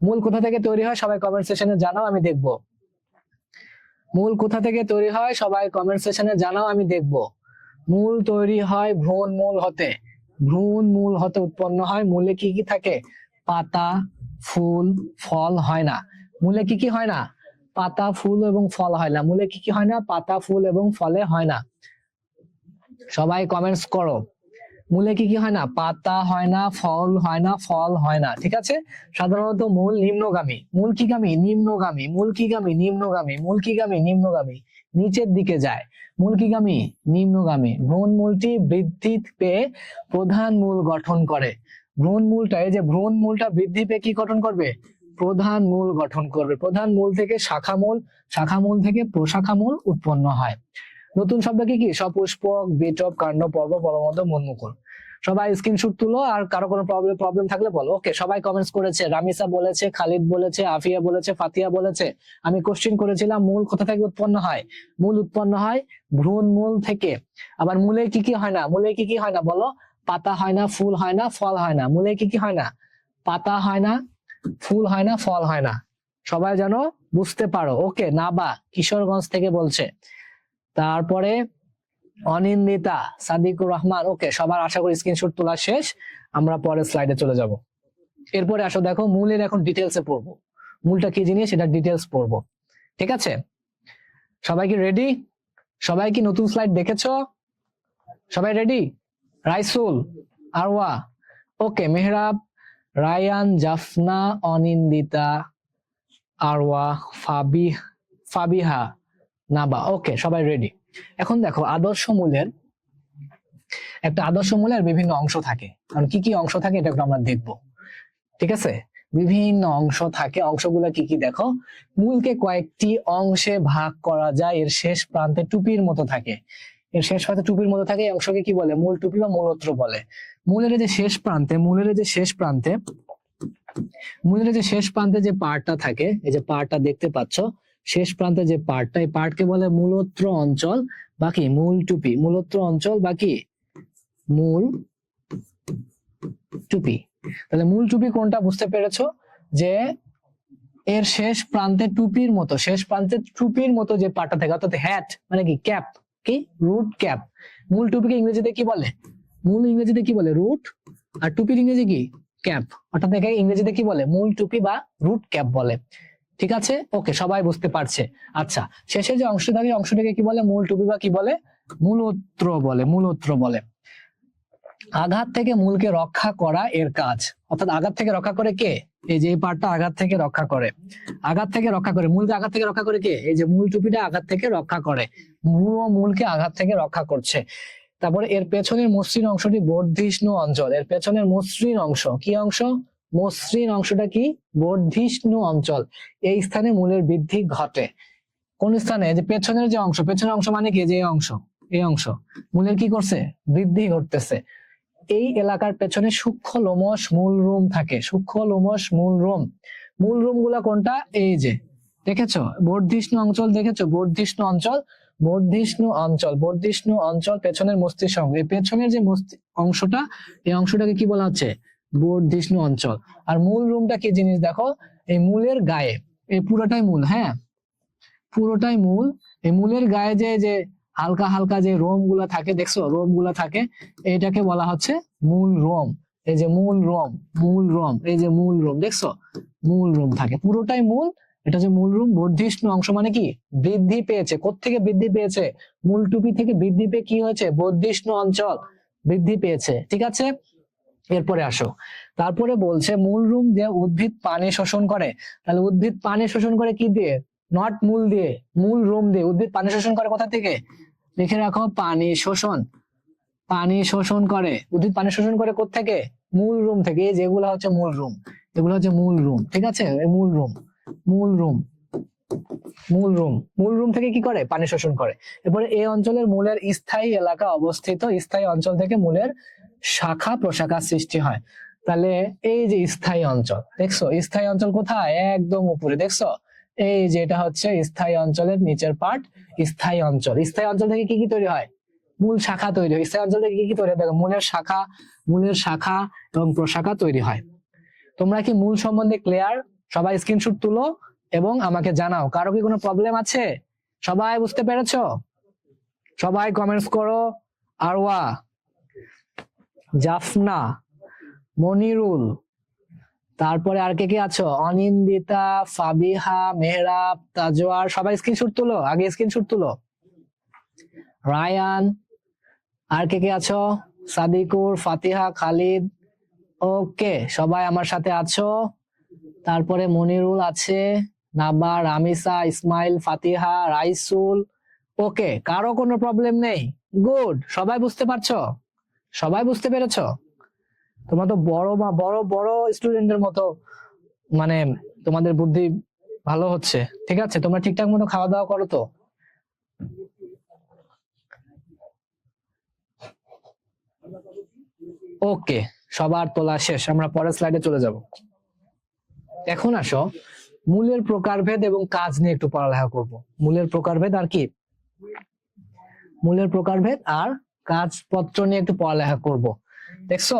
S2: মূল কোথা থেকে তৈরি হয় সবাই কমেন্ট সেকশনে জানাও, আমি দেখব। মূল কোথা থেকে তৈরি হয় সবাই কমেন্ট সেকশনে জানাও, আমি দেখব। মূল তৈরি হয় ভ্রূণ মূল হতে। ভ্রূণ মূল হতে উৎপন্ন হয়। মূলে কি কি থাকে? পাতা, ফুল, ফল হয় না। মূলে কি কি হয় না? পাতা, ফুল এবং ফল হয় না। মূলে কি কি হয় না? পাতা, ফুল এবং ফলে হয় না। সবাই কমেন্টস করো। মূলে কি কি হয় না? পাতা হয় না, ফল হয় না, ফল হয় না। ঠিক আছে? সাধারণত মূল নিম্নগামী। মূল কি গামী? নিম্নগামী। মূল কি গামী? নিম্নগামী। মূল কি গামী? নিম্নগামী, নিচের দিকে যায়। মূল কি গামী? নিম্নগামী। ভ্রূণ মূলটি বৃদ্ধি পেয়ে প্রধান মূল গঠন করে। ভ্রূণ মূলটা, এই যে ভ্রূণ মূলটা বৃদ্ধি পেয়ে কি গঠন করবে? প্রধান মূল গঠন করবে। প্রধান মূল থেকে শাখা মূল, শাখা মূল থেকে প্রশাখা মূল উৎপন্ন হয়। নতুন শব্দ কি কি? সপুষ্পক, বেটপ, কাণ্ড, পর্ব, পরমধ্য, মূলমুকুল। সবাই স্ক্রিনশট তুলো, আর কারো কোনো প্রবলেম থাকলে বলো। ওকে, সবাই কমেন্টস করেছে। রামিসা বলেছে, খালিদ বলেছে, আফিয়া বলেছে, ফাতিয়া বলেছে। আমি কোশ্চেন করেছিলাম মূল কোথা থেকে উৎপন্ন হয়? মূল উৎপন্ন হয় ভ্রূণ মূল থেকে। আবার মূলে কি কি হয় না? মূলে কি কি হয় না বলো? পাতা হয় না, ফুল হয় না, ফল হয় না। মূলে কি কি হয় না? পাতা হয় না, ফুল হয় না, ফল হয় না। সবাই যেন বুঝতে পারো। ওকে, নাবা কিশোরগঞ্জ থেকে বলছে। তারপরে অনিন্দিতা, সাদিকুর রহমান। ওকে, সবার আশা করি স্ক্রিনশট তোলা শেষ। আমরা পরের স্লাইডে চলে যাব। এরপরে আসো, দেখো মূলের এখন ডিটেলসে পড়বো, মূলটা কি জিনিস সেটা ডিটেলস পড়বো। ঠিক আছে, সবাই কি রেডি? সবাই কি নতুন স্লাইড দেখেছো? সবাই রেডি? রাইসুল, আরওয়া, ওকে, মেহরাব, রায়ান, জাফনা, অনিন্দিতা, আরওয়া, ফাবিহা, নাবা, ওকে সবাই রেডি। এখন দেখো আদর্শ মূলের বিভিন্ন অংশ থাকে, কারণ কি কি অংশ থাকে এটা একটু আমরা দেখবো। ঠিক আছে, বিভিন্ন অংশ থাকে, অংশগুলো কি কি দেখো। মূলকে কয়েকটি অংশে ভাগ করা যায়, এর শেষ প্রান্তে টুপির মতো থাকে, এই অংশকে কি বলে? মূল টুপি বা মূলত্র বলে। মূলের যে শেষ প্রান্তে যে পার্টটা থাকে, এই যে পার্টটা দেখতে পাচ্ছ, শেষ প্রান্তে যে পার্টটা, এই পার্টকে বলে মূলত্র অঞ্চল বাকি মূল টুপি। মূলত্র অঞ্চল বাকি মূল টুপি। তাহলে মূল টুপি কোনটা বুঝতে পেরেছো? যে এর শেষ প্রান্তে টুপির মতো যে পার্টটা থাকে, অর্থাৎ হ্যাট মানে কি ক্যাপ, কি রুট ক্যাপ। মূল টুপিকে ইংরেজিতে কি বলে? রুট, আর টুপির ইংরেজি কি? ক্যাপ। অর্থাৎ একে ইংরেজিতে কি বলে? মূল টুপি বা রুট ক্যাপ বলে। ঠিক আছে, ওকে সবাই বুঝতে পারছে। আচ্ছা, শেষে যে অংশ থাকে অংশটাকে কি বলে? মূল টুপি বা কি বলে? মূলত্র বলে। আঘাত থেকে মূলকে রক্ষা করা এর কাজ, অর্থাৎ আঘাত থেকে রক্ষা করে কে? এই যে এই পার্টটা আঘাত থেকে রক্ষা করে, মূলকে আঘাত থেকে রক্ষা করে কে? এই যে মূল টুপিটা আঘাত থেকে রক্ষা করে, মূলকে আঘাত থেকে রক্ষা করছে। তারপরে এর পেছনের মসৃণ অংশটি বর্ধিষ্ণু অঞ্চল। এর পেছনের মসৃণ অংশ কি অংশ? মসৃণ অংশটা কি? বর্ধিষ্ণু অঞ্চল। এই স্থানে মূলের বৃদ্ধি ঘটে। কোন স্থানে? যে পেছনের যে অংশ, পেছনের অংশ মানে কি? যে এই অংশ মূলের কি করছে? বৃদ্ধি ঘটতেছে। এই এলাকার পেছনে সূক্ষ্ম লোমশ মূলরোম থাকে। মূলরোম গুলা কোনটা? এই যে দেখেছো বর্ধিষ্ণু অঞ্চল, বর্ধিষ্ণু অঞ্চল পেছনের মস্তিষ্ক। এই পেছনের যে অংশটা, এই অংশটাকে কি বলা হচ্ছে? বর্ধিষ্ণু অঞ্চল। আর মূল রোমটা কি জিনিস দেখো, এই মূলের গায়ে, এই পুরোটাই মূল, হ্যাঁ পুরোটাই মূল। এই মূলের গায়ে যে হালকা হালকা যে রোম গুলা থাকে, দেখছো রোম গুলা থাকে, এটাকে বলা হচ্ছে মূল রোম। এই যে মূল রোম, এই যে মূল রোম, দেখছো মূল রোম থাকে, পুরোটাই মূল। এটা যে মূল রোম। বর্ধিষ্ণু অংশ মানে কি? বৃদ্ধি পেয়েছে। কোত্থেকে বৃদ্ধি পেয়েছে? মূল টুপি থেকে বৃদ্ধি পেয়ে কি হয়েছে? বর্ধিষ্ণু অঞ্চল বৃদ্ধি পেয়েছে। ঠিক আছে, এরপরে আসো, তারপরে বলছে মূল রোম যে উদ্ভিদ পানি শোষণ করে। তাহলে উদ্ভিদ পানি শোষণ করে কি দিয়ে? নট মূল দিয়ে, মূল রোম দিয়ে। উদ্ভিদ পানি শোষণ করে কোথা থেকে? লিখে রাখো, পানি শোষণ করে। উদ্ভিদ পানি শোষণ করে কোত্থেকে? মূল রোম থেকে। এই যেগুলো হচ্ছে মূল রোম, এগুলো হচ্ছে মূল রোম। ঠিক আছে, মূল রোম থেকে কি করে? পানি শোষণ করে। এরপরে এই অঞ্চলের মূলের স্থায়ী এলাকা অবস্থিত। স্থায়ী অঞ্চল থেকে মূলের শাখা প্রশাখা সৃষ্টি হয়। তাহলে এই যে স্থায়ী অঞ্চল, দেখছো স্থায়ী অঞ্চল কোথায়? একদম উপরে, দেখছো এই যে এটা হচ্ছে স্থায়ী অঞ্চলের নিচের পার্ট, স্থায়ী অঞ্চল। স্থায়ী অঞ্চল থেকে কি কি তৈরি হয়? মূল শাখা তৈরি হয়। স্থায়ী অঞ্চল থেকে কি কি তৈরি হয়? দেখো মূলের শাখা এবং প্রশাখা তৈরি হয়। তোমরা কি মূল সম্বন্ধে ক্লিয়ার? সবাই স্ক্রিনশট তুলো এবং আমাকে জানাও, কারো কি কোনো প্রবলেম আছে? সবাই বুঝতে পেরেছো? সবাই কমেন্টস করো। আরওয়া, জাফনা, মনিরুল, তারপরে আর কে কে আছো? অনিন্দিতা, ফাবিহা, মেহরাব, তাজওয়ার, সবাই স্ক্রিনশট তুলো, আগে স্ক্রিনশট তুলো। রায়ান, আর কে কে আছো? সাদিকুর, ফাতিহা, খালিদ, ওকে সবাই আমার সাথে আছো। তারপরে মনিরুল আছে, নাবা, রামিসা, ইসমাইল, ফাতিহা, রাইসুল, ওকে কারো কোনো প্রবলেম নেই? গুড, সবাই বুঝতে পারছো? সবাই বুঝতে পেরেছো? তোমরা তো বড় স্টুডেন্টের মতো, মানে তোমাদের বুদ্ধি ভালো হচ্ছে। ঠিক আছে, তোমরা ঠিকঠাক মতো খাওয়া দাওয়া করো তো? ওকে, সবার তোলা শেষ, আমরা পরের স্লাইডে চলে যাব। এখন আসো মূলের প্রকারভেদ এবং কাজ নিয়ে একটু পড়ালেখা করব। মূলের প্রকারভেদ আর কি? মূলের প্রকারভেদ আর কাজপত্র নিয়ে একটু পড়ালেখা করব। দেখছো,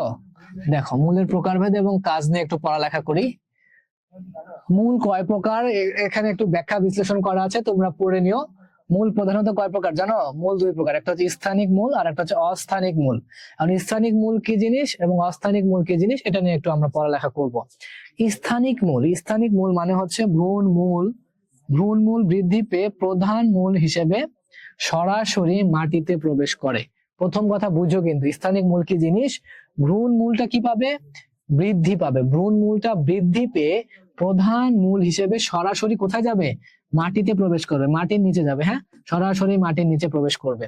S2: দেখো মূলের প্রকারভেদ এবং কাজ নিয়ে একটু পড়ালেখা করি। মূল কয় প্রকার এখানে একটু ব্যাখ্যা বিশ্লেষণ করা আছে, তোমরা পড়ে নিও। মূল প্রধানত কয় প্রকার জানো? মূল দুই প্রকার, একটা হচ্ছে স্থানিক মূল আর একটা হচ্ছে অস্থানিক মূল। এখন স্থানিক মূল কি জিনিস এবং অস্থানিক মূল কি জিনিস এটা নিয়ে একটু আমরা পড়ালেখা করব। স্থানিক মূল মানে হচ্ছে ভ্রূণমূল বৃদ্ধি পেয়ে প্রধান মূল হিসেবে সরাসরি মাটিতে প্রবেশ করে। প্রথম কথা বুঝো কিন্তু স্থানিক মূল কি জিনিস। ভ্রূণমূলটা কি পাবে? বৃদ্ধি পাবে। ভ্রূণমূলটা বৃদ্ধি পেয়ে প্রধান মূল হিসেবে সরাসরি কোথায় যাবে? মাটিতে প্রবেশ করবে, মাটির নিচে যাবে। হ্যাঁ, সরাসরি মাটির নিচে প্রবেশ করবে,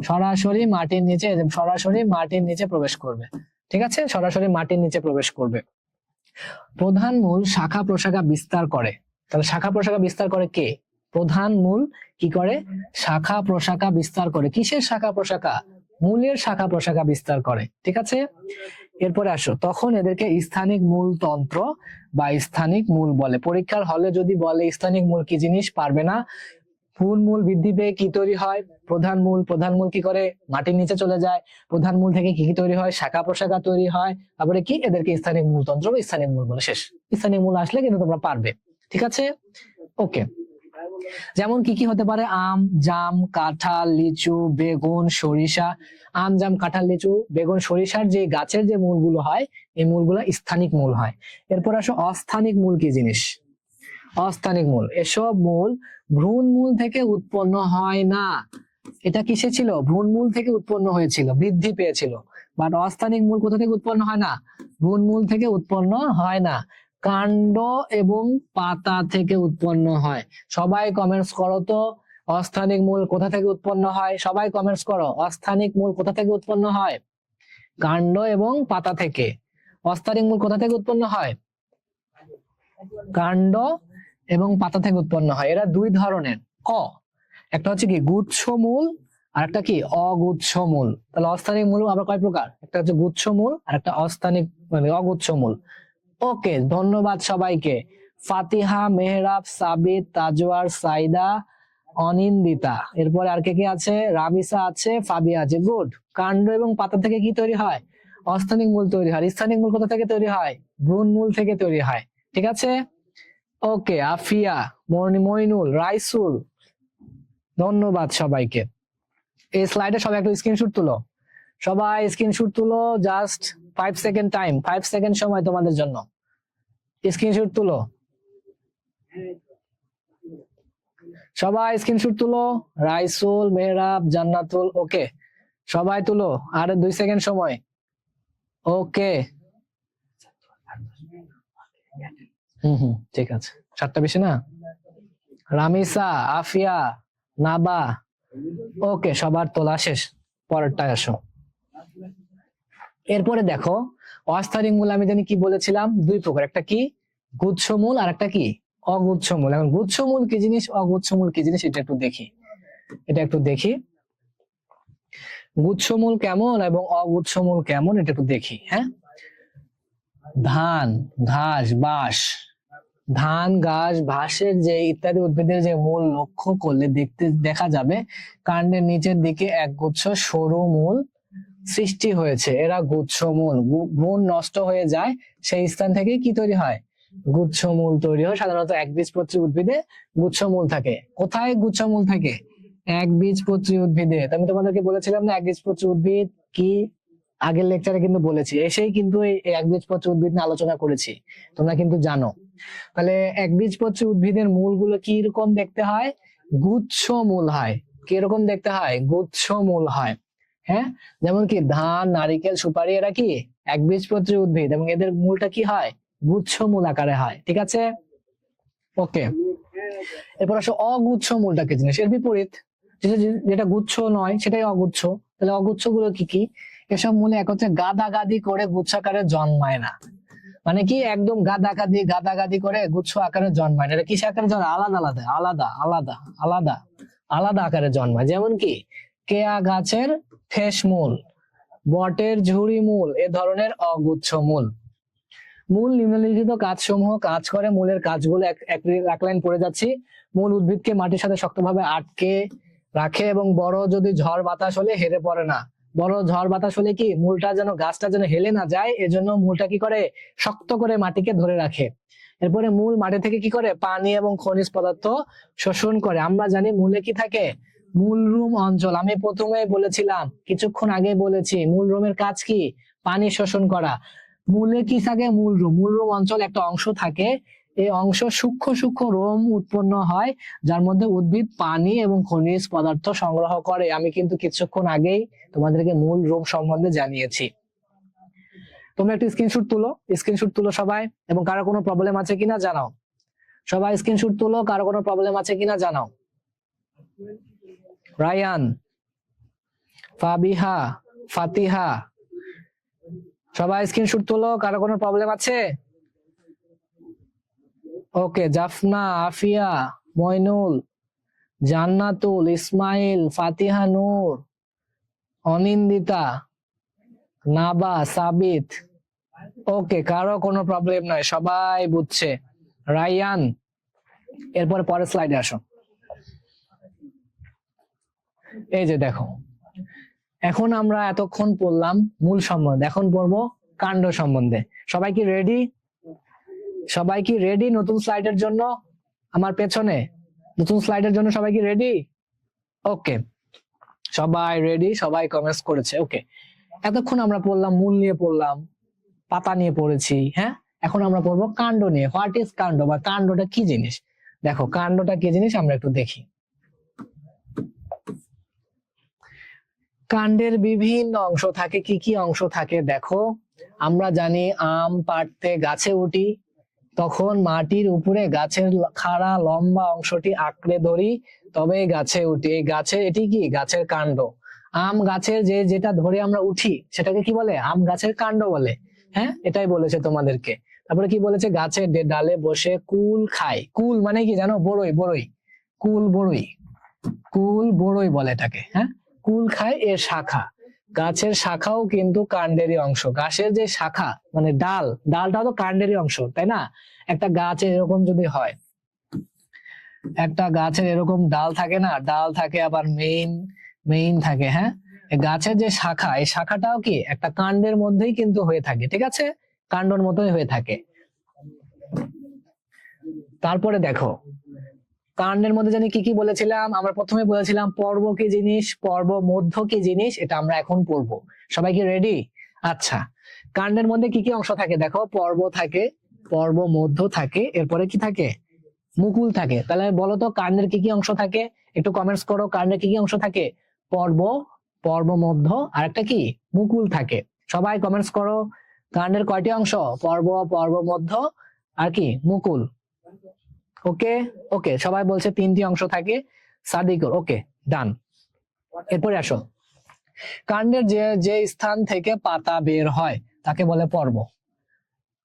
S2: সরাসরি মাটির নিচে প্রবেশ করবে। ঠিক আছে, সরাসরি মাটির নিচে প্রবেশ করবে। প্রধান মূল শাখা প্রশাখা বিস্তার করে। তাহলে শাখা প্রশাখা বিস্তার করে কে? প্রধান মূল কি করে? শাখা প্রশাখা বিস্তার করে। কিসের শাখা প্রশাখা? মূলের শাখা প্রশাখা বিস্তার করে। ঠিক আছে, এরপরে আসো, তখন এদেরকে স্থানিক মূল তন্ত্র বা স্থানিক মূল বলে। পরীক্ষার হলে যদি বলে স্থানিক মূল কি জিনিস, পারবে না। মূল বৃদ্ধি পেয়ে কি তৈরি হয়? প্রধান মূল কি করে? মাটির নিচে চলে যায়। প্রধান মূল থেকে কি কি তৈরি হয়? শাখা প্রশাখা তৈরি হয়। তারপরে কি? এদেরকে স্থানিক মূল তন্ত্র বা স্থানিক মূল বলে। শেষ। স্থানিক মূল আসলে কিন্তু তোমরা পারবে। ঠিক আছে, ওকে। যেমন কি কি হতে পারে? আম, জাম, কাঁঠাল, লিচু, বেগুন, সরিষা। আম, জাম, কাঁঠাল, লিচু, বেগুন, সরিষার যে গাছের যে মূলগুলো হয় এই মূলগুলো স্থানিক মূল হয়। এরপর আসো অস্থানিক মূল কি জিনিস। অস্থানিক মূল, এসব মূল ভ্রূণমূল থেকে উৎপন্ন হয় না। এটা কিসে ছিল? ভ্রূণমূল থেকে উৎপন্ন হয়েছিল, বৃদ্ধি পেয়েছিল। বাট অস্থানিক মূল কোথা থেকে উৎপন্ন হয় না? ভ্রূণমূল থেকে উৎপন্ন হয় না, কাণ্ড এবং পাতা থেকে উৎপন্ন হয়। সবাই কমেন্টস করো তো, অস্থানিক মূল কোথা থেকে উৎপন্ন হয়? সবাই কমেন্টস করো, অস্থানিক মূল কোথা থেকে উৎপন্ন হয়? কাণ্ড এবং পাতা থেকে। অস্থানিক মূল কোথা থেকে উৎপন্ন হয়? কাণ্ড এবং পাতা থেকে উৎপন্ন হয়। এরা দুই ধরনের। একটা হচ্ছে কি গুচ্ছ মূল আর একটা কি অগুচ্ছ মূল। তাহলে অস্থানিক মূল আবার কয় প্রকার? একটা হচ্ছে গুচ্ছ মূল আর একটা অস্থানিক মানে অগুচ্ছ মূল। ওকে, ধন্যবাদ সবাইকে। ফাতিহা, মেহরাব, সাবিত, তাজওয়ার, সাইদা, অনিন্দিতা, এরপরে আর কে কে আছে? রামিসা আছে, ফাবিয়া আছে। গুড। কাণ্ড এবং পাতা থেকে কি তৈরি হয়? অস্থানিক মূল তৈরি হয়। স্থানিক মূল কোথা থেকে তৈরি হয়? ভ্রূণমূল থেকে তৈরি হয়। ঠিক আছে, ওকে। আফিয়া, মইনুল, রাইসুল, ধন্যবাদ সবাইকে। এই স্লাইডে সবাই একটু স্ক্রিনশট তুলো, সবাই স্ক্রিনশট তুলো। জাস্ট 5 সেকেন্ড টাইম, 5 সেকেন্ড সময় তোমাদের জন্য। স্ক্রিনশট তুলো, সবাই স্ক্রিনশট তুলো। রাইসুল, মেহরাব, জান্নাতুল, ওকে সবাই তুলো। আর 2 সেকেন্ড সময়। ওকে, ঠিক আছে। 7টা বেশি না? রামিসা, আফিয়া, নাবা, ওকে সবার তোলা শেষ। পরেরটায় আসো। এরপরে দেখো অস্থানিক মূল আমি জানি কি বলেছিলাম, দুই প্রকার, একটা কি গুচ্ছ মূল আর একটা কি অগুচ্ছ মূল। এখন গুচ্ছ মূল কি জিনিস, অগুচ্ছ মূল কি জিনিস এটা একটু দেখি। গুচ্ছ মূল কেমন এবং অগুচ্ছ মূল কেমন এটা একটু দেখি। হ্যাঁ, ধান, ঘাস, বাঁশ, ধান, ঘাস, বাঁশের যে ইত্যাদি উদ্ভিদের যে মূল লক্ষ্য করলে দেখা যাবে কাণ্ডের নিচের দিকে একগুচ্ছ সরু মূল সৃষ্টি হয়েছে। এরা গুচ্ছ মূল। ভ্রূণ নষ্ট হয়ে যায়, সেই স্থান থেকে কি তৈরি হয়? গুচ্ছ মূল তৈরি হয়। সাধারণত একবীজপত্রী উদ্ভিদে গুচ্ছ মূল থাকে। কোথায় গুচ্ছ মূল থাকে? একবীজপত্রী উদ্ভিদে। আমি তোমাদেরকে বলেছিলাম না একবীজপত্রী উদ্ভিদ কি, আগের লেকচারে কিন্তু বলেছি, এসেই কিন্তু এই একবীজপত্রী উদ্ভিদ নিয়ে আলোচনা করেছি, তোমরা কিন্তু জানো। তাহলে একবীজপত্রী উদ্ভিদের মূলগুলো কি রকম দেখতে হয়? গুচ্ছ মূল হয়। কিরকম দেখতে হয়? গুচ্ছ মূল হয়। হ্যাঁ, যেমন কি ধান, নারিকেল, সুপারি, এরা কি একবীজপত্রী উদ্ভিদ এবং এদের মূলটা কি হয়? গুচ্ছ মূল আকারে হয়। ঠিক আছে, ওকে। এরপর আসো অগুচ্ছ মূলটা কি জিনিস। এর বিপরীত, যেটা গুচ্ছ নয় সেটাই অগুচ্ছ। তাহলে অগুচ্ছ গুলো কি কি? এসব মূলে এক হচ্ছে গাদাগাদি করে গুচ্ছ আকারে জন্মায় না। মানে কি একদম গাদাগাদি করে গুচ্ছ আকারে জন্মায় না। এটা কিসে আকারে জন্মায়? আলাদা আকারে জন্মায়। যেমন কি কেয়া গাছের ঠেস মূল, বটের ঝুড়ি মূল, এ ধরনের অগুচ্ছ মূল। মূল নিম্নলিখিত কাজসমূহ কাজ করে। মূলের কাজগুলো এক লাইন পড়ে যাচ্ছি। মূল উদ্ভিদকে মাটির সাথে শক্তভাবে আটকে রাখে এবং বড় যদি ঝড় বাতাস হলে হেরে পড়ে না। বড় ঝড় বাতাস হলে কি গাছটা যেন হেলে না যায়, এজন্য মূলটা কি করে? শক্ত করে মাটিকে ধরে রাখে। এরপরে মূল মাটি থেকে কি করে, পানি এবং খনিজ পদার্থ শোষণ করে। আমরা জানি মূলে কি থাকে, মূলরুম অঞ্চল। আমি প্রথমে বলেছিলাম, কিছুক্ষণ আগে বলেছি, মূলরুমের কাজ কি, পানি শোষণ করা। মূলে কি থাকে, মূলরুম। মূলরুম অঞ্চল একটা অংশ থাকে, এই অংশ সূক্ষ্ম সূক্ষ্ম রোম উৎপন্ন হয়, যার মধ্যে উদ্ভিদ পানি এবং খনিজ পদার্থ সংগ্রহ করে। আমি কিন্তু কিছুক্ষণ আগেই তোমাদেরকে মূল রোম সম্বন্ধে জানিয়েছি। তোমরা একটু স্ক্রিনশট তুলো সবাই, এবং কারো কোনো প্রবলেম আছে কিনা জানাও। সবাই স্ক্রিনশট তুলো, কারো কোনো প্রবলেম আছে কিনা জানাও। রায়ান, ফাবিহা, ফাতিহা, সবাই স্ক্রিনশট তুলো, কারো কোনো প্রবলেম আছে? ওকে, জাফনা, আফিয়া, মইনুল, জান্নাতুল, ইসমাইল, ফাতিহা নূর, অনিন্দিতা, নাবা, সাবিত। ওকে, কারো কোনো প্রবলেম নয়, সবাই বুঝছে। রায়ান, এরপরে পরের স্লাইডে আসো। এই যে দেখো, এখন আমরা এতক্ষণ পড়লাম মূল সম্বন্ধে, এখন পড়বো কাণ্ড সম্বন্ধে। সবাই কি রেডি? সবাই কি রেডি নতুন স্লাইডের জন্য? আমার পেছনে নতুন স্লাইডের জন্য সবাই কি রেডি? ওকে, সবাই রেডি, সবাই কমেন্টস করেছে। ওকে, এতক্ষণ আমরা পড়লাম মূল নিয়ে, পড়লাম পাতা নিয়ে পড়েছি, হ্যাঁ। এখন আমরা পড়বো কাণ্ড নিয়ে। হোয়াট ইজ কাণ্ড, বা কাণ্ডটা কি জিনিস? দেখো কাণ্ডটা কি জিনিস আমরা একটু দেখি। কাণ্ডের বিভিন্ন অংশ থাকে। কি কি অংশ থাকে দেখো। আমরা জানি আম পাড়তে গাছে উঠি, তখন মাটির উপরে গাছের খাড়া লম্বা অংশটি আঁকড়ে ধরি, তবে গাছে উঠি। এই গাছের, এটি কি গাছের কাণ্ড। আম গাছের যেটা ধরে আমরা উঠি সেটাকে কি বলে, আম গাছের কাণ্ড বলে। হ্যাঁ, এটাই বলেছে তোমাদেরকে। তারপরে কি বলেছে, গাছের ডালে বসে কুল খায়। কুল মানে কি জানো, বড়ই, বড়ই, কুল বড়ই, কুল বড়ই বলে এটাকে। হ্যাঁ, কুল খায় এর শাখা। গাছের শাখাও কিন্তু কাণ্ডেরই অংশ। গাছের যে শাখা মানে ডাল, ডালটাও তো কাণ্ডেরই অংশ, তাই না? একটা গাছের এরকম যদি হয়, একটা গাছের এরকম ডাল থাকে না, ডাল থাকে, আবার মেইন থাকে। হ্যাঁ, গাছের যে শাখা, এই শাখাটাও কি একটা কাণ্ডের মধ্যেই কিন্তু হয়ে থাকে, ঠিক আছে, কাণ্ডর মতোই হয়ে থাকে। তারপরে দেখো, কাণ্ডের মধ্যে জানি কি কি বলেছিলাম আমরা? প্রথমে বলেছিলাম পর্ব কি জিনিস, পর্ব মধ্য কি জিনিস, এটা আমরা এখন পড়বো। সবাই কি রেডি? আচ্ছা, কাণ্ডের মধ্যে কি কি অংশ থাকে দেখো। পর্ব থাকে, পর্ব মধ্য থাকে, এরপরে কি থাকে, মুকুল থাকে। তাহলে বলো তো কাণ্ডের কি কি অংশ থাকে, একটু কমেন্টস করো। কাণ্ডের কি কি অংশ থাকে? পর্ব, পর্ব মধ্য, আর একটা কি, মুকুল থাকে। সবাই কমেন্টস করো, কাণ্ডের কয়টি অংশ? পর্ব, পর্ব মধ্য, আর কি, মুকুল। ওকে ওকে, সবাই বলছে 3টি অংশ থাকে। সাদিকুর, ওকে, ডান। এরপরে আসো, কাণ্ডের যে স্থান থেকে পাতা বের হয় তাকে বলে পর্ব।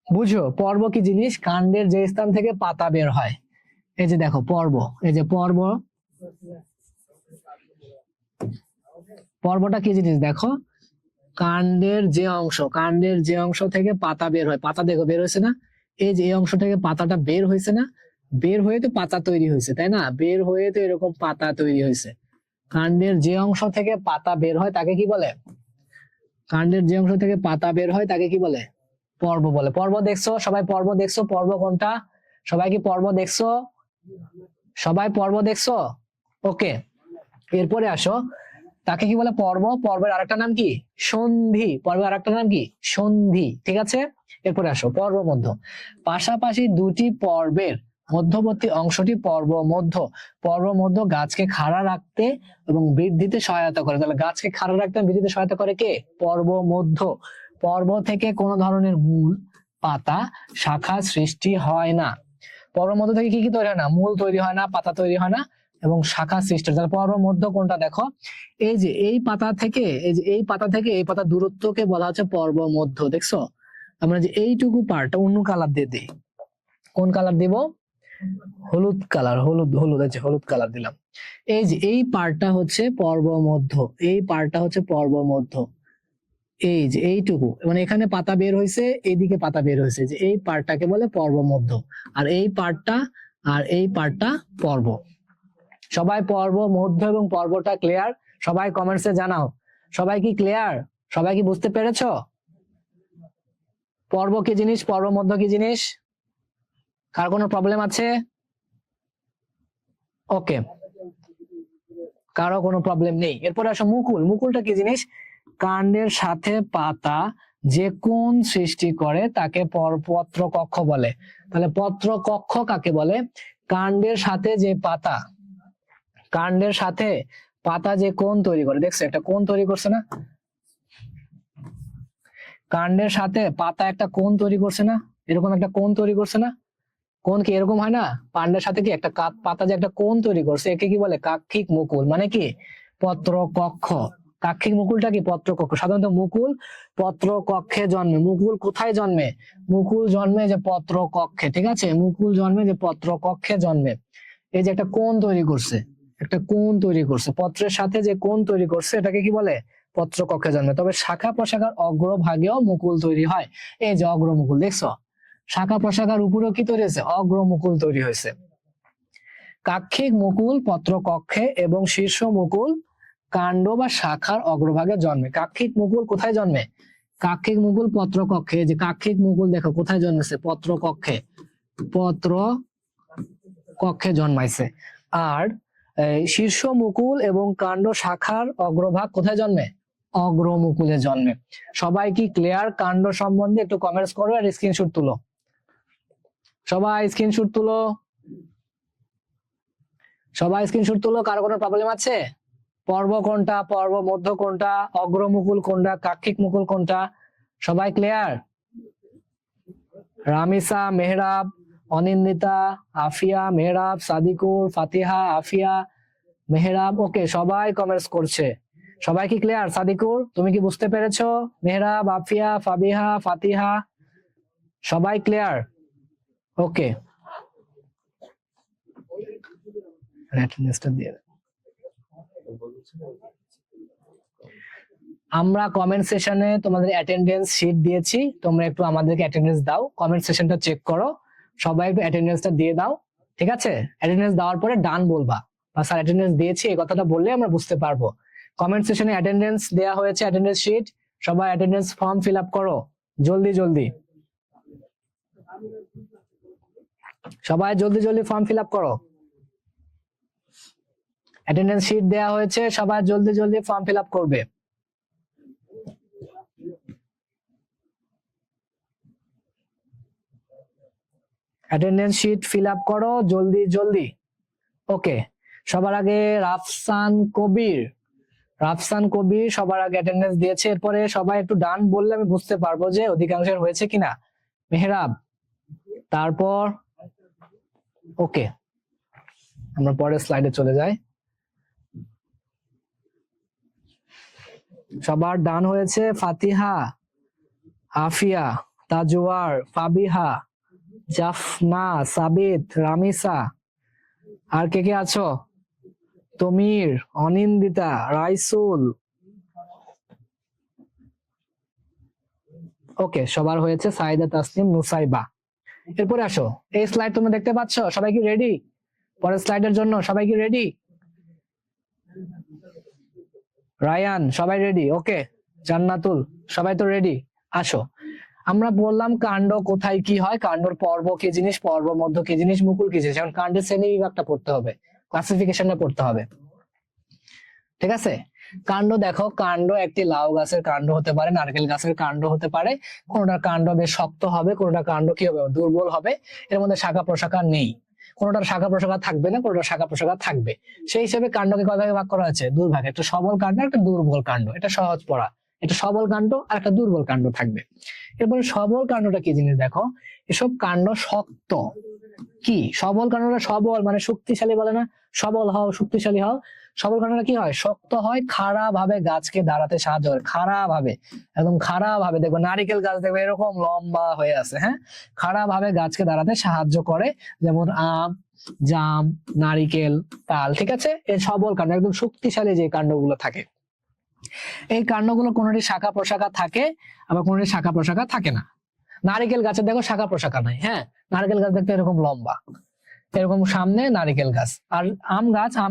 S2: বুঝো পর্ব কি জিনিস? কাণ্ডের যে স্থান থেকে পাতা বের হয়, এই যে দেখো পর্ব, এই যে পর্ব, পর্বটা কি জিনিস দেখো। কাণ্ডের যে অংশ, কাণ্ডের যে অংশ থেকে পাতা বের হয়, পাতা দেখো বের হয়েছে না, এই যে এই অংশ থেকে পাতাটা বের হয়েছে না, বের হয়ে তো পাতা তৈরি হয়েছে, তাই না? বের হয়ে তো এরকম পাতা তৈরি হয়েছে। কাণ্ডের যে অংশ থেকে পাতা বের হয় তাকে কি বলে? কাণ্ডের যে অংশ থেকে পাতা বের হয় তাকে কি বলে? পর্ব বলে। পর্ব দেখছো সবাই? পর্ব দেখছো? পর্ব কোনটা? সবাই কি পর্ব দেখছো? সবাই পর্ব দেখছো? ওকে, এরপরে আসো, তাকে কি বলে? পর্ব। পর্বের আরেকটা নাম কি? সন্ধি। পর্বের আরেকটা নাম কি? সন্ধি, ঠিক আছে। এরপরে আসো পর্ব মধ্য। পাশাপাশি দুটি পর্বের মধ্যবর্তী অংশটি পর্ব মধ্য। পর্ব মধ্য গাছকে খাড়া রাখতে এবং বৃদ্ধিতে সহায়তা করে। তাহলে গাছকে খাড়া রাখতে এবং বৃদ্ধিতে সহায়তা করে কে? পর্ব মধ্য। পর্ব থেকে কোনো ধরনের মূল, পাতা, শাখা সৃষ্টি হয় না। পর্ব মধ্য থেকে কি কি তৈরি হয় না? মূল তৈরি হয় না, পাতা তৈরি হয় না, এবং শাখা সৃষ্টি হয়। তাহলে পর্ব মধ্য কোনটা দেখো, এই যে এই পাতা থেকে, এই যে এই পাতা থেকে এই পাতার দূরত্বকে বলা হচ্ছে পর্ব মধ্য। দেখছো? আমরা যে এইটুকু পার্টটা অন্য কালার দিয়ে দিই। কোন কালার দিব? হলুদ কালার, হলুদ হলুদ আছে, হলুদ কালার দিলাম। এই যে এই পার্টটা হচ্ছে পর্ব মধ্য, এই পার্টটা হচ্ছে পর্ব মধ্য। এই যে এইটুকু, মানে এখানে পাতা বের হয়েছে, এইদিকে পাতা বের হয়েছে, যে এই পার্টটাকে বলে পর্ব মধ্য। আর এই পার্টটা, আর এই পার্টটা পর্ব। সবাই পর্ব মধ্য এবং পর্বটা ক্লিয়ার? সবাই কমেন্টসে জানাও, সবাই কি ক্লিয়ার? সবাই কি বুঝতে পেরেছো পর্ব কি জিনিস, পর্ব মধ্য কি জিনিস? কার কোনো প্রবলেম আছে? ওকে, কারো কোনো প্রবলেম নেই। এরপরে আসো মুকুল। মুকুলটা কি জিনিস? কাণ্ডের সাথে পাতা যে কোণ সৃষ্টি করে তাকে পত্র কক্ষ বলে। তাহলে পত্র কক্ষ কাকে বলে? কাণ্ডের সাথে যে পাতা, কাণ্ডের সাথে পাতা যে কোণ তৈরি করে, দেখছো একটা কোণ তৈরি করছে না? কাণ্ডের সাথে পাতা একটা কোণ তৈরি করছে না? এরকম একটা কোণ তৈরি করছে না? কোণ কি এরকম হয় না? কাণ্ডের সাথে কি একটা পাতা যে একটা কোণ তৈরি করছে, একে কি বলে? কাক্ষিক মুকুল। মানে কি? পত্র কক্ষ। কাক্ষিক মুকুলটা কি? পত্র কক্ষ। সাধারণত মুকুল পত্র কক্ষে জন্মে। মুকুল কোথায় জন্মে? মুকুল জন্মে যে পত্র কক্ষে, ঠিক আছে? মুকুল জন্মে যে পত্র কক্ষে জন্মে। এই যে একটা কোণ তৈরি করছে, একটা কোণ তৈরি করছে, পত্রের সাথে যে কোণ তৈরি করছে এটাকে কি বলে? পত্র কক্ষে জন্মে। তবে শাখা প্রশাখার অগ্রভাগেও মুকুল তৈরি হয়। এই যে অগ্রমুকুল, দেখছো? শাখা প্রশাখার উপরেও কি তৈরি হয়েছে? অগ্রমুকুল তৈরি হয়েছে। কাক্ষিক মুকুল পত্র কক্ষে এবং শীর্ষ মুকুল কাণ্ড বা শাখার অগ্রভাগে জন্মে। কাক্ষিক মুকুল কোথায় জন্মে? কাক্ষিক মুকুল পত্র কক্ষে। যে কাক্ষিক মুকুল দেখো কোথায় জন্মেছে? পত্র কক্ষে, পত্র কক্ষে জন্মাইছে। আর শীর্ষ মুকুল এবং কাণ্ড শাখার অগ্রভাগ কোথায় জন্মে? অগ্রমুকুলে জন্মে। সবাই কি ক্লিয়ার কাণ্ড সম্বন্ধে? একটু কমেন্টস করো আর স্ক্রিনশট তুলো। সবাই স্ক্রিনশট তুলো, সবাই স্ক্রিনশট তুলো। কারো কোনো প্রবলেম আছে? পর্ব কোনটা, পর্ব মধ্য কোনটা, অগ্রমুকুল কোনটা, কাক্ষিক মুকুল কোনটা? সবাই ক্লিয়ার? রামিসা, মেহরাব, অনিন্দিতা, আফিয়া, মেহরাব, সাদিকুর, ফাতিহা, আফিয়া, মেহরাব। ওকে, সবাই কমেন্টস করছে। সবাই কি ক্লিয়ার? সাদিকুর তুমি কি বুঝতে পেরেছো? মেহরাব, আফিয়া, ফাবিহা, ফাতিহা, সবাই ক্লিয়ার? ওকে, অ্যাটেন্ডেন্সটা দিয়ে দাও। আমরা কমেন্ট সেশনে তোমাদের অ্যাটেন্ডেন্স শিট দিয়েছি, তোমরা একটু আমাদেরকে অ্যাটেন্ডেন্স দাও। কমেন্ট সেশনটা চেক করো, সবাই একটু অ্যাটেন্ডেন্সটা দিয়ে দাও, ঠিক আছে? অ্যাটেন্ডেন্স দেওয়ার পরে ডান বলবা, বা স্যার অ্যাটেন্ডেন্স দিয়েছি এই কথাটা বললে আমরা বুঝতে পারবো। কমেন্ট সেশনে অ্যাটেন্ডেন্স দেওয়া হয়েছে, অ্যাটেন্ডেন্স শিট, সবাই অ্যাটেন্ডেন্স ফর্ম ফিল আপ করো জলদি জলদি। সবাই জলদি জলদি ফর্ম ফিল আপ করো। অ্যাটেন্ডেন্স শিট দেওয়া হয়েছে, সবাই জলদি জলদি ফর্ম ফিল আপ করবে। অ্যাটেন্ডেন্স শিট ফিল আপ করো জলদি জলদি। ওকে, সবার আগে রাফসান কবির, রাফসান কবির সবার আগে অ্যাটেন্ডেন্স দিয়েছে। এরপরে সবাই একটু ডান বললে আমি বুঝতে পারবো যে অধিকাংশের হয়েছে কিনা। মেহরাব, তারপর ওকে, আমরা পরের স্লাইডে চলে যাই। সবার ডান হয়েছে। ফাতিহা, আফিয়া, তাজওয়ার, ফাবিহা, জাফনা, সাবিত, রামিসা, আর কে কে আছো? তমির, অনিন্দিতা, রাইসুল। ওকে, সবার হয়েছে। সাইদা, তাসনিম, নুসাইবা। এরপরে আসো, এই স্লাইড তোমরা দেখতে পাচ্ছ? সবাই কি রেডি পরের স্লাইডের জন্য? সবাই কি রেডি? রায়ান, সবাই রেডি? ওকে, জান্নাতুল, সবাই তো রেডি? আসো, আমরা বললাম কাণ্ড কোথায় কি হয়, কাণ্ডর পর্ব কি জিনিস, পর্ব মধ্য কি জিনিস, মুকুল কি জিনিস। এখন কাণ্ডের শ্রেণী বিভাগটা পড়তে হবে, ক্লাসিফিকেশনটা পড়তে হবে, ঠিক আছে? কাণ্ড দেখো, কাণ্ড একটি লাউ গাছের কাণ্ড হতে পারে, নারকেল গাছের কাণ্ড হতে পারে। কোনোটার কাণ্ড বেশ শক্ত হবে, কোনোটার কাণ্ড কি হবে? দুর্বল হবে। এর মধ্যে শাখা প্রশাখা নেই, কোনোটার শাখা প্রশাখা থাকবে না, কোনোটার শাখা প্রশাখা থাকবে। সেই হিসেবে কাণ্ডকে কয় ভাগে ভাগ করা হয়েছে? দুই ভাগে, একটা সবল কাণ্ড, একটা দুর্বল কাণ্ড। এটা সহজ পড়া। একটা সবল কাণ্ড আর একটা দুর্বল কাণ্ড থাকবে। এরপরে সবল কাণ্ডটা কি জিনিস দেখো, এসব কাণ্ড শক্ত। কি সবল কাণ্ডটা? সবল মানে শক্তিশালী বলে না, সবল হও, শক্তিশালী হও। সবল কাণ্ডটা কি হয়? শক্ত হয়, খাড়া ভাবে গাছকে দাঁড়াতে সাহায্য করে। খাড়া ভাবে, একদম খাড়া ভাবে। দেখবে নারিকেল গাছ দেখবে এরকম লম্বা হয়ে আছে, হ্যাঁ, খাড়া ভাবে গাছকে দাঁড়াতে সাহায্য করে। যেমন আম, জাম, নারিকেল, তাল, ঠিক আছে? এই সবল কাণ্ড, একদম শক্তিশালী যে কাণ্ডগুলো থাকে। এই কাণ্ডগুলো কোনটি শাখা প্রশাখা থাকে, আবার কোনটি শাখা প্রশাখা থাকে না। নারিকেল গাছের দেখো শাখা প্রশাখা নাই, হ্যাঁ, নারকেল গাছ দেখতে এরকম লম্বা। এরকম সামনে নারিকেল গাছ। আর আম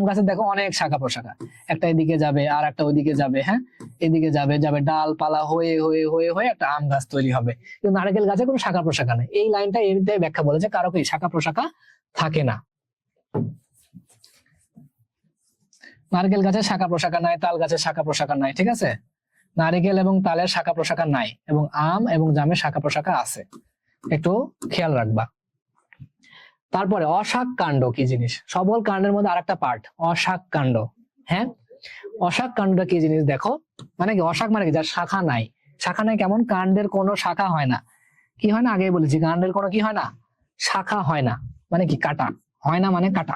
S2: গাছের দেখো অনেক শাখা প্রশাখা, একটা এদিকে যাবে আর একটা ওইদিকে যাবে, হ্যাঁ এদিকে যাবে যাবে ডালপালা হয়ে হয়ে হয়ে হয়ে একটা আম গাছ তৈরি হবে। কিন্তু নারকেল গাছে কোনো শাখা প্রশাখা নেই। এই লাইনটা এমনিতে ব্যাখ্যা বলেছে কারো কি শাখা প্রশাখা থাকে না। নারকেল গাছের শাখা প্রশাখা নাই, তাল গাছের শাখা প্রশাখা নাই, ঠিক আছে। নারিকেল এবং তালের শাখা প্রশাখা নাই, এবং আম এবং জামের শাখা প্রশাখা আছে, একটু খেয়াল রাখবা। তারপরে অশাক কাণ্ড কি জিনিস? সবল কাণ্ডের মধ্যে আরেকটা পার্ট অশাক কাণ্ড। হ্যাঁ, অশাক কাণ্ডটা কি জিনিস দেখো, মানে কি অশাক মানে কি যার শাখা নাই। শাখা নাই কেমন? কাণ্ডের কোনো শাখা হয় না। কি হয় না? আগেই বলেছি কাণ্ডের কোনো কি হয় না, শাখা হয় না। মানে কি কাটা হয় না, মানে কাটা।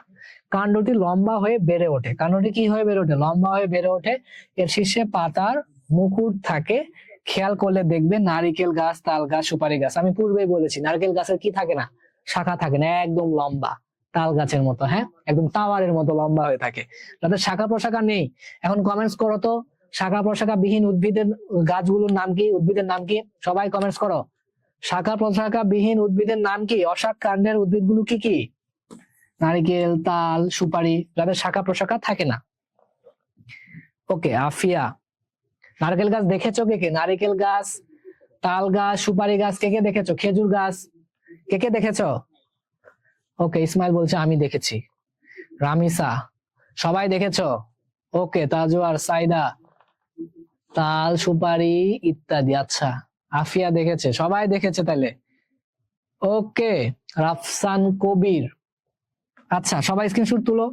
S2: কাণ্ডটি লম্বা হয়ে বেড়ে ওঠে। কাণ্ডটি কি হয়ে বেড়ে ওঠে? লম্বা হয়ে বেড়ে ওঠে। এর শীর্ষে পাতার মুকুট থাকে। খেয়াল করলে দেখবে নারিকেল গাছ, তাল গাছ, সুপারি গাছ, আমি পূর্বেই বলেছি নারকেল গাছের কি থাকে না, শাখা থাকে না, একদম লম্বা তাল গাছের মতো, হ্যাঁ একদম টাওয়ারের মতো লম্বা হয়ে থাকে, তাদের শাখা প্রশাখা নেই। এখন কমেন্টস করো তো, শাখা প্রশাখা বিহীন উদ্ভিদের গাছগুলোর নাম কি, উদ্ভিদের নাম কি? সবাই কমেন্টস করো, শাখা প্রশাখা বিহীন উদ্ভিদের নাম কি? অশাক কাণ্ডের উদ্ভিদগুলো কি কি? নারিকেল, তাল, সুপারি, যাদের শাখা প্রশাখা থাকে না। ওকে, আফিয়া নারকেল গাছ দেখেছো কে কে? নারিকেল গাছ, তাল গাছ, সুপারি গাছ কে কে দেখেছো? খেজুর গাছ কে কে দেখেছো? ওকে, ইসমাইল বলছে আমি দেখেছি। রামিসা সবাই দেখেছো? ওকে, তাজওয়ার, সাইদা তাল, সুপারি ইত্যাদি। আচ্ছা, আফিয়া দেখেছে, সবাই দেখেছে তাহলে। ওকে, রাফসান কবির। আচ্ছা, সবাই স্ক্রিনশট তুলো।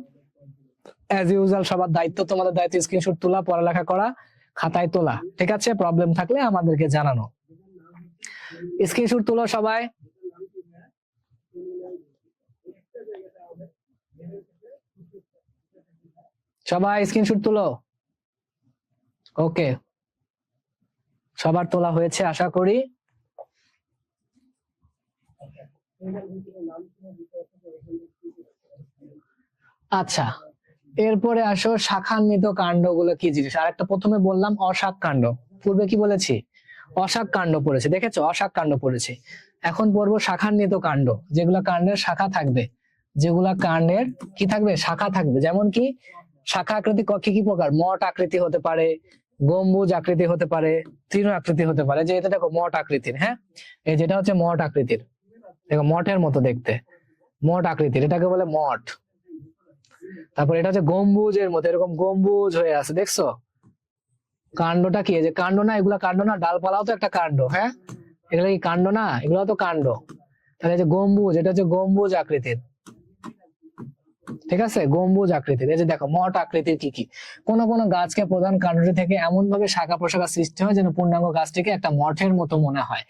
S2: অ্যাজ ইউজুয়াল সবার দায়িত্ব, তোমাদের দায়িত্ব স্ক্রিনশট তোলা, পড়ালেখা করা, খাতায় তোলা, ঠিক আছে। প্রবলেম থাকলে আমাদেরকে জানানো। স্ক্রিনশট তুলো সবাই। সবাই স্ক্রিনশট তুলো। ওকে, সবার তোলা হয়েছে আশা করি। আচ্ছা, এরপরে আসো শাখান্বিত কাণ্ডগুলো কি জিনিস। আর একটা প্রথমে বললাম অশাক কাণ্ড, পূর্বে কি বলেছি? অশাক কাণ্ড পড়েছে, দেখেছো? অশাক কাণ্ড পড়েছে। এখন পড়বো শাখান্বিত কাণ্ড, যেগুলা কাণ্ডের শাখা থাকবে, যেগুলা কাণ্ডের কি থাকবে, শাখা থাকবে। যেমন কি শাখা আকৃতি কি কি প্রকার? মঠ আকৃতি হতে পারে, গম্বুজ আকৃতি হতে পারে, তৃণ আকৃতি হতে পারে। যে এটা দেখো মঠ আকৃতির, হ্যাঁ এই যেটা হচ্ছে মঠ আকৃতির, দেখো মঠের মতো দেখতে, মঠ আকৃতির, এটাকে বলে মঠ। তারপর এটা হচ্ছে গম্বুজের মতো, এরকম গম্বুজ হয়ে আছে, দেখছো? কাণ্ডটা কি? যে কাণ্ড না, এগুলা কাণ্ড না? ডালপালাও তো একটা কাণ্ড, হ্যাঁ এগুলা কি কাণ্ড না? এগুলো তো কাণ্ড। তাহলে যে গম্বুজ, এটা হচ্ছে গম্বুজ আকৃতির, ঠিক আছে, গম্বুজ আকৃতির। এই যে দেখো মঠ আকৃতির কি কি? কোন কোন গাছকে প্রধান কাণ্ডটি থেকে এমন ভাবে শাখা প্রশাখা সৃষ্টি হয় যেন পূর্ণাঙ্গ গাছটিকে একটা মঠের মতো মনে হয়।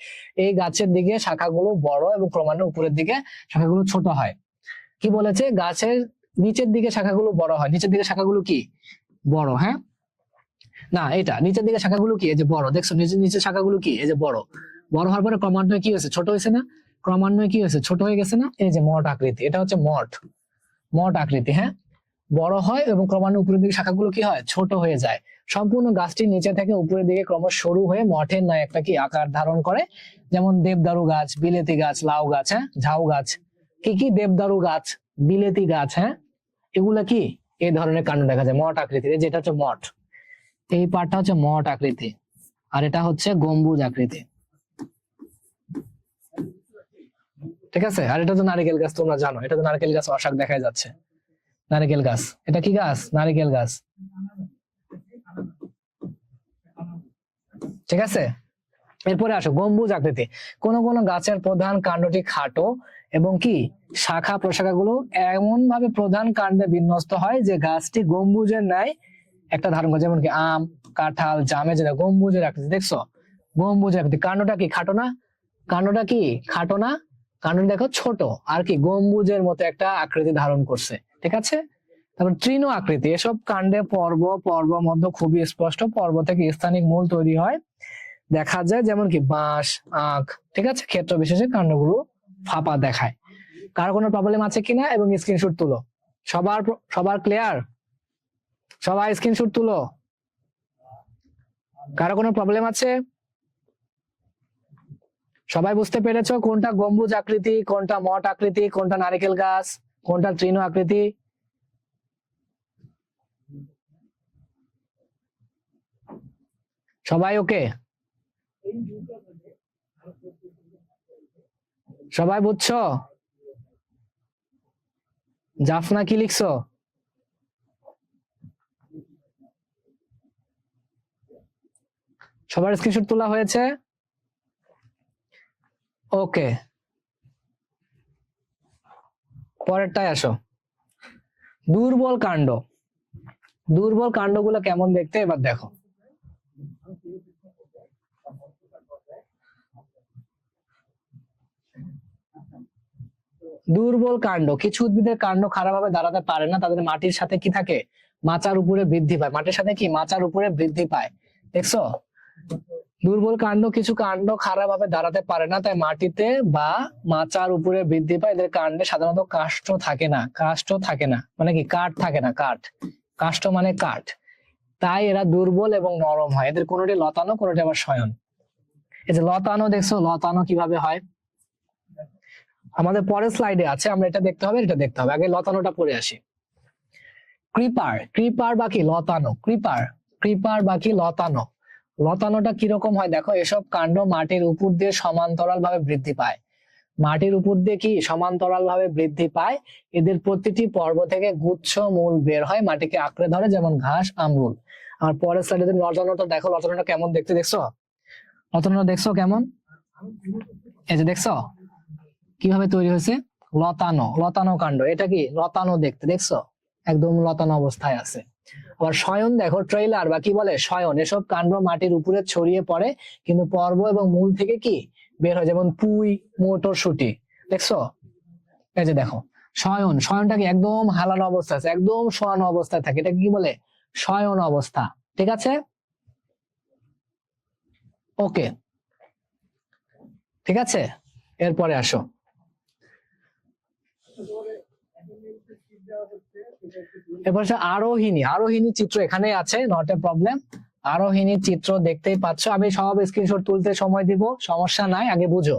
S2: এই গাছের দিকে শাখাগুলো বড় এবং ক্রমান্বয়ে উপরের দিকে শাখাগুলো ছোট হয়। কি বলেছে? গাছের নিচের দিকে শাখাগুলো বড় হয়, নিচের দিকে শাখাগুলো কি বড়, হ্যাঁ না এটা নিচের দিকে শাখাগুলো কি এই যে বড়, দেখছো নিচের শাখাগুলো কি এই যে বড়, বড় হওয়ার পরে ক্রমান্বয়ে কি হয়েছে? ছোট হয়েছে না? ক্রমান্বয়ে কি হয়েছে? ছোট হয়ে গেছে না? এই যে মঠ আকৃতি, এটা হচ্ছে মঠ, মঠ আকৃতি, হ্যাঁ বড় হয় এবং ক্রমান্বয়ে উপরের দিকে শাখাগুলো কি হয়? ছোট হয়ে যায়। সম্পূর্ণ গাছটি নিচে থেকে উপরের দিকে ক্রমশ সরু হয়ে মঠের ন্যায় একটা কি আকার ধারণ করে। যেমন দেবদারু গাছ, বিলেতি গাছ, লাউ গাছ, হ্যাঁ ঝাউ গাছ, কি কি? দেবদারু গাছ, বিলেতি গাছ, হ্যাঁ এগুলা কি এই ধরনের কাণ্ড দেখা যায় মঠ আকৃতির। যেটা হচ্ছে মঠ, এই পার্টটা হচ্ছে মঠ আকৃতি, আর এটা হচ্ছে গম্বুজ আকৃতি, ঠিক আছে। আর এটা তো নারকেল গাছ, তোমরা জানো এটা তো নারকেল গাছ, অশাক দেখা যাচ্ছে নারকেল গাছ। এটা কি গাছ? নারকেল গাছ, ঠিক আছে। এরপরে আসো গম্বুজ আকৃতি। কোন কোন গাছের প্রধান কাণ্ডটি খাটো এবং কি শাখা প্রশাখাগুলো এমন ভাবে প্রধান কাণ্ডে বিন্যস্ত হয় যে গাছটি গম্বুজের ন্যায় একটা ধারণ করে। যেমন কি আম, কাঁঠাল, জামে, যেটা গম্বুজের আকৃতি, দেখছো গম্বুজের আকৃতি। কাণ্ডটা কি খাটো না? কাণ্ডটা কি খাটো না? কাণ্ড দেখো ছোট, আর কি গম্বুজের মতো একটা আকৃতি ধারণ করছে, ঠিক আছে। তারপর তৃণ আকৃতি, এসব কাণ্ডে পর্ব মধ্য খুবই স্পষ্ট। পর্ব থেকে স্থানিক মূল তৈরি হয় দেখা যায়, যেমন কি বাঁশ, আখ, ঠিক আছে। ক্ষেত্র বিশেষে কাণ্ডগুলো ফাঁপা দেখায়। কারো কোনো প্রবলেম আছে কিনা? এবং স্ক্রিনশট তুলো। সবার ক্লিয়ার? সবাই স্ক্রিনশট তুলো। কারো কোনো প্রবলেম আছে? সবাই বুঝতে পেরেছো কোনটা গম্বুজ আকৃতি, কোনটা মঠ আকৃতি, কোনটা নারকেল গাছ? কোনটা তৃণ আকৃতি? সবাই ওকে? সবাই বুঝছো? জাফনা কি লিখছো? সবার স্ক্রিনশট তোলা হয়েছে? ওকে, পরেরটায় আসো। দুর্বল কাণ্ড। দুর্বল কাণ্ডগুলো কেমন দেখতে এবার দেখো। দুর্বল কাণ্ড, কিছু উদ্ভিদের কাণ্ড খারাপভাবে দাঁড়াতে পারে না, তাদের মাটির সাথে কি থাকে? মাচার উপরে বৃদ্ধি পায়। মাটির সাথে কি? মাচার উপরে বৃদ্ধি পায়। দেখছো? দুর্বল কাণ্ড, কিছু কাণ্ড খারাপভাবে দাঁড়াতে পারে না, তাই মাটিতে বা মাচার উপরে বৃদ্ধি পায়। এদের কাণ্ডে সাধারণত কাষ্ঠ থাকে না। কাষ্ঠ থাকে না মানে কি? কাঠ থাকে না। কাঠ, কাষ্ঠ মানে কাঠ। তাই এরা দুর্বল এবং নরম হয়। এদের কোনোটি লতানো, কোনোটি আবার শয়ন। এই যে লতানো দেখছো, লতানো কিভাবে হয় আমাদের পরের স্লাইডে আছে, আমরা এটা দেখতে হবে, এটা দেখতে হবে। আগে লতানোটা পড়ে আসি। ক্রিপার, ক্রিপার বা কি? লতানো। ক্রিপার, ক্রিপার বা কি? লতানো। লতানোটা কিরকম হয় দেখো। এসব কাণ্ড মাটির উপর দিয়ে সমান্তরাল ভাবে বৃদ্ধি পায়। মাটির উপর দিয়ে কি? সমান্তরাল ভাবে বৃদ্ধি পায়। এদের প্রতিটি পর্ব থেকে গুচ্ছ মূল বের হয়, মাটিকে আঁকড়ে ধরে, যেমন ঘাস, আমরুল। আর পরের স্লাইডে লতানোটা দেখো। লতানোটা কেমন দেখতে দেখছো? লতানোটা দেখছো কেমন? এই যে দেখছো কিভাবে তৈরি হয়েছে? লতানো, লতানো কাণ্ড। এটা কি? লতানো দেখতে, দেখছো? একদম লতানো অবস্থায় আছে। আবার শয়ন দেখো, ট্রেইলার বা কি বলে? শয়ন। এসব কাণ্ড মাটির উপরে ছড়িয়ে পড়ে, কিন্তু পর্ব এবং মূল থেকে কি বের হয়, যেমন পুঁই, মটরশুঁটি। দেখছো? এই যে দেখো শয়ন। শয়নটা কি? একদম হালানো অবস্থা আছে, একদম শোয়ানো অবস্থায় থাকে। এটা কি বলে? শয়ন অবস্থা। ঠিক আছে, ওকে, ঠিক আছে। এরপরে আসো। এরপর আরোহিণী। আরোহিণী চিত্র এখানে আছে, নট এ প্রবলেম। আরোহিণী চিত্র দেখতেই পাচ্ছ। আমি সব স্ক্রিনশট তুলতে সময় দিব, সমস্যা নাই, আগে বুঝো।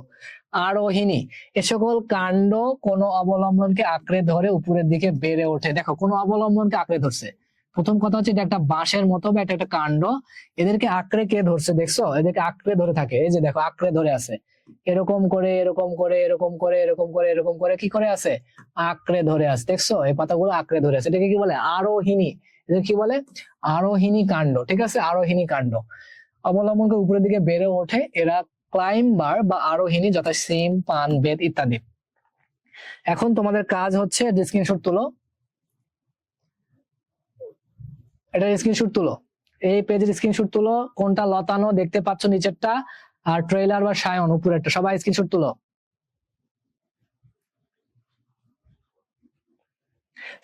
S2: আরোহিণী, এ সকল কাণ্ড কোনো অবলম্বনকে আঁকড়ে ধরে উপরের দিকে বেড়ে ওঠে। দেখো, কোনো অবলম্বনকে আঁকড়ে ধরছে। প্রথম কথা হচ্ছে এটা একটা বাঁশের মতো বা এটা একটা কাণ্ড, এদেরকে আঁকড়ে কে ধরছে? দেখছো? এদেরকে আঁকড়ে ধরে থাকে। এই যে দেখো, আঁকড়ে ধরে আছে, এরকম করে, এরকম করে, এরকম করে, এরকম করে, এরকম করে, কি করে আছে? আঁকড়ে ধরে আছে। দেখছো? এই পাতাগুলো আঁকড়ে ধরে আছে। এটাকে কি বলে? আরোহিণী। এদের কি বলে? আরোহিণী কাণ্ড। ঠিক আছে, আরোহিণী কাণ্ড। অবলম্বনকে উপরের দিকে বেড়ে ওঠে। এরা ক্লাইম্বার বা আরোহিণী, যথা সিম, পান, বেত ইত্যাদি। এখন তোমাদের কাজ হচ্ছে স্ক্রিনশট তুলো। এটা স্ক্রিনশট তুলো, এই পেজের স্ক্রিনশট তুলো। কোনটা লতানো দেখতে পাচ্ছ নিচেরটা, আর ট্রেইলার বা শায়ন উপরেরটা। সবাই স্ক্রিনশট তুলো।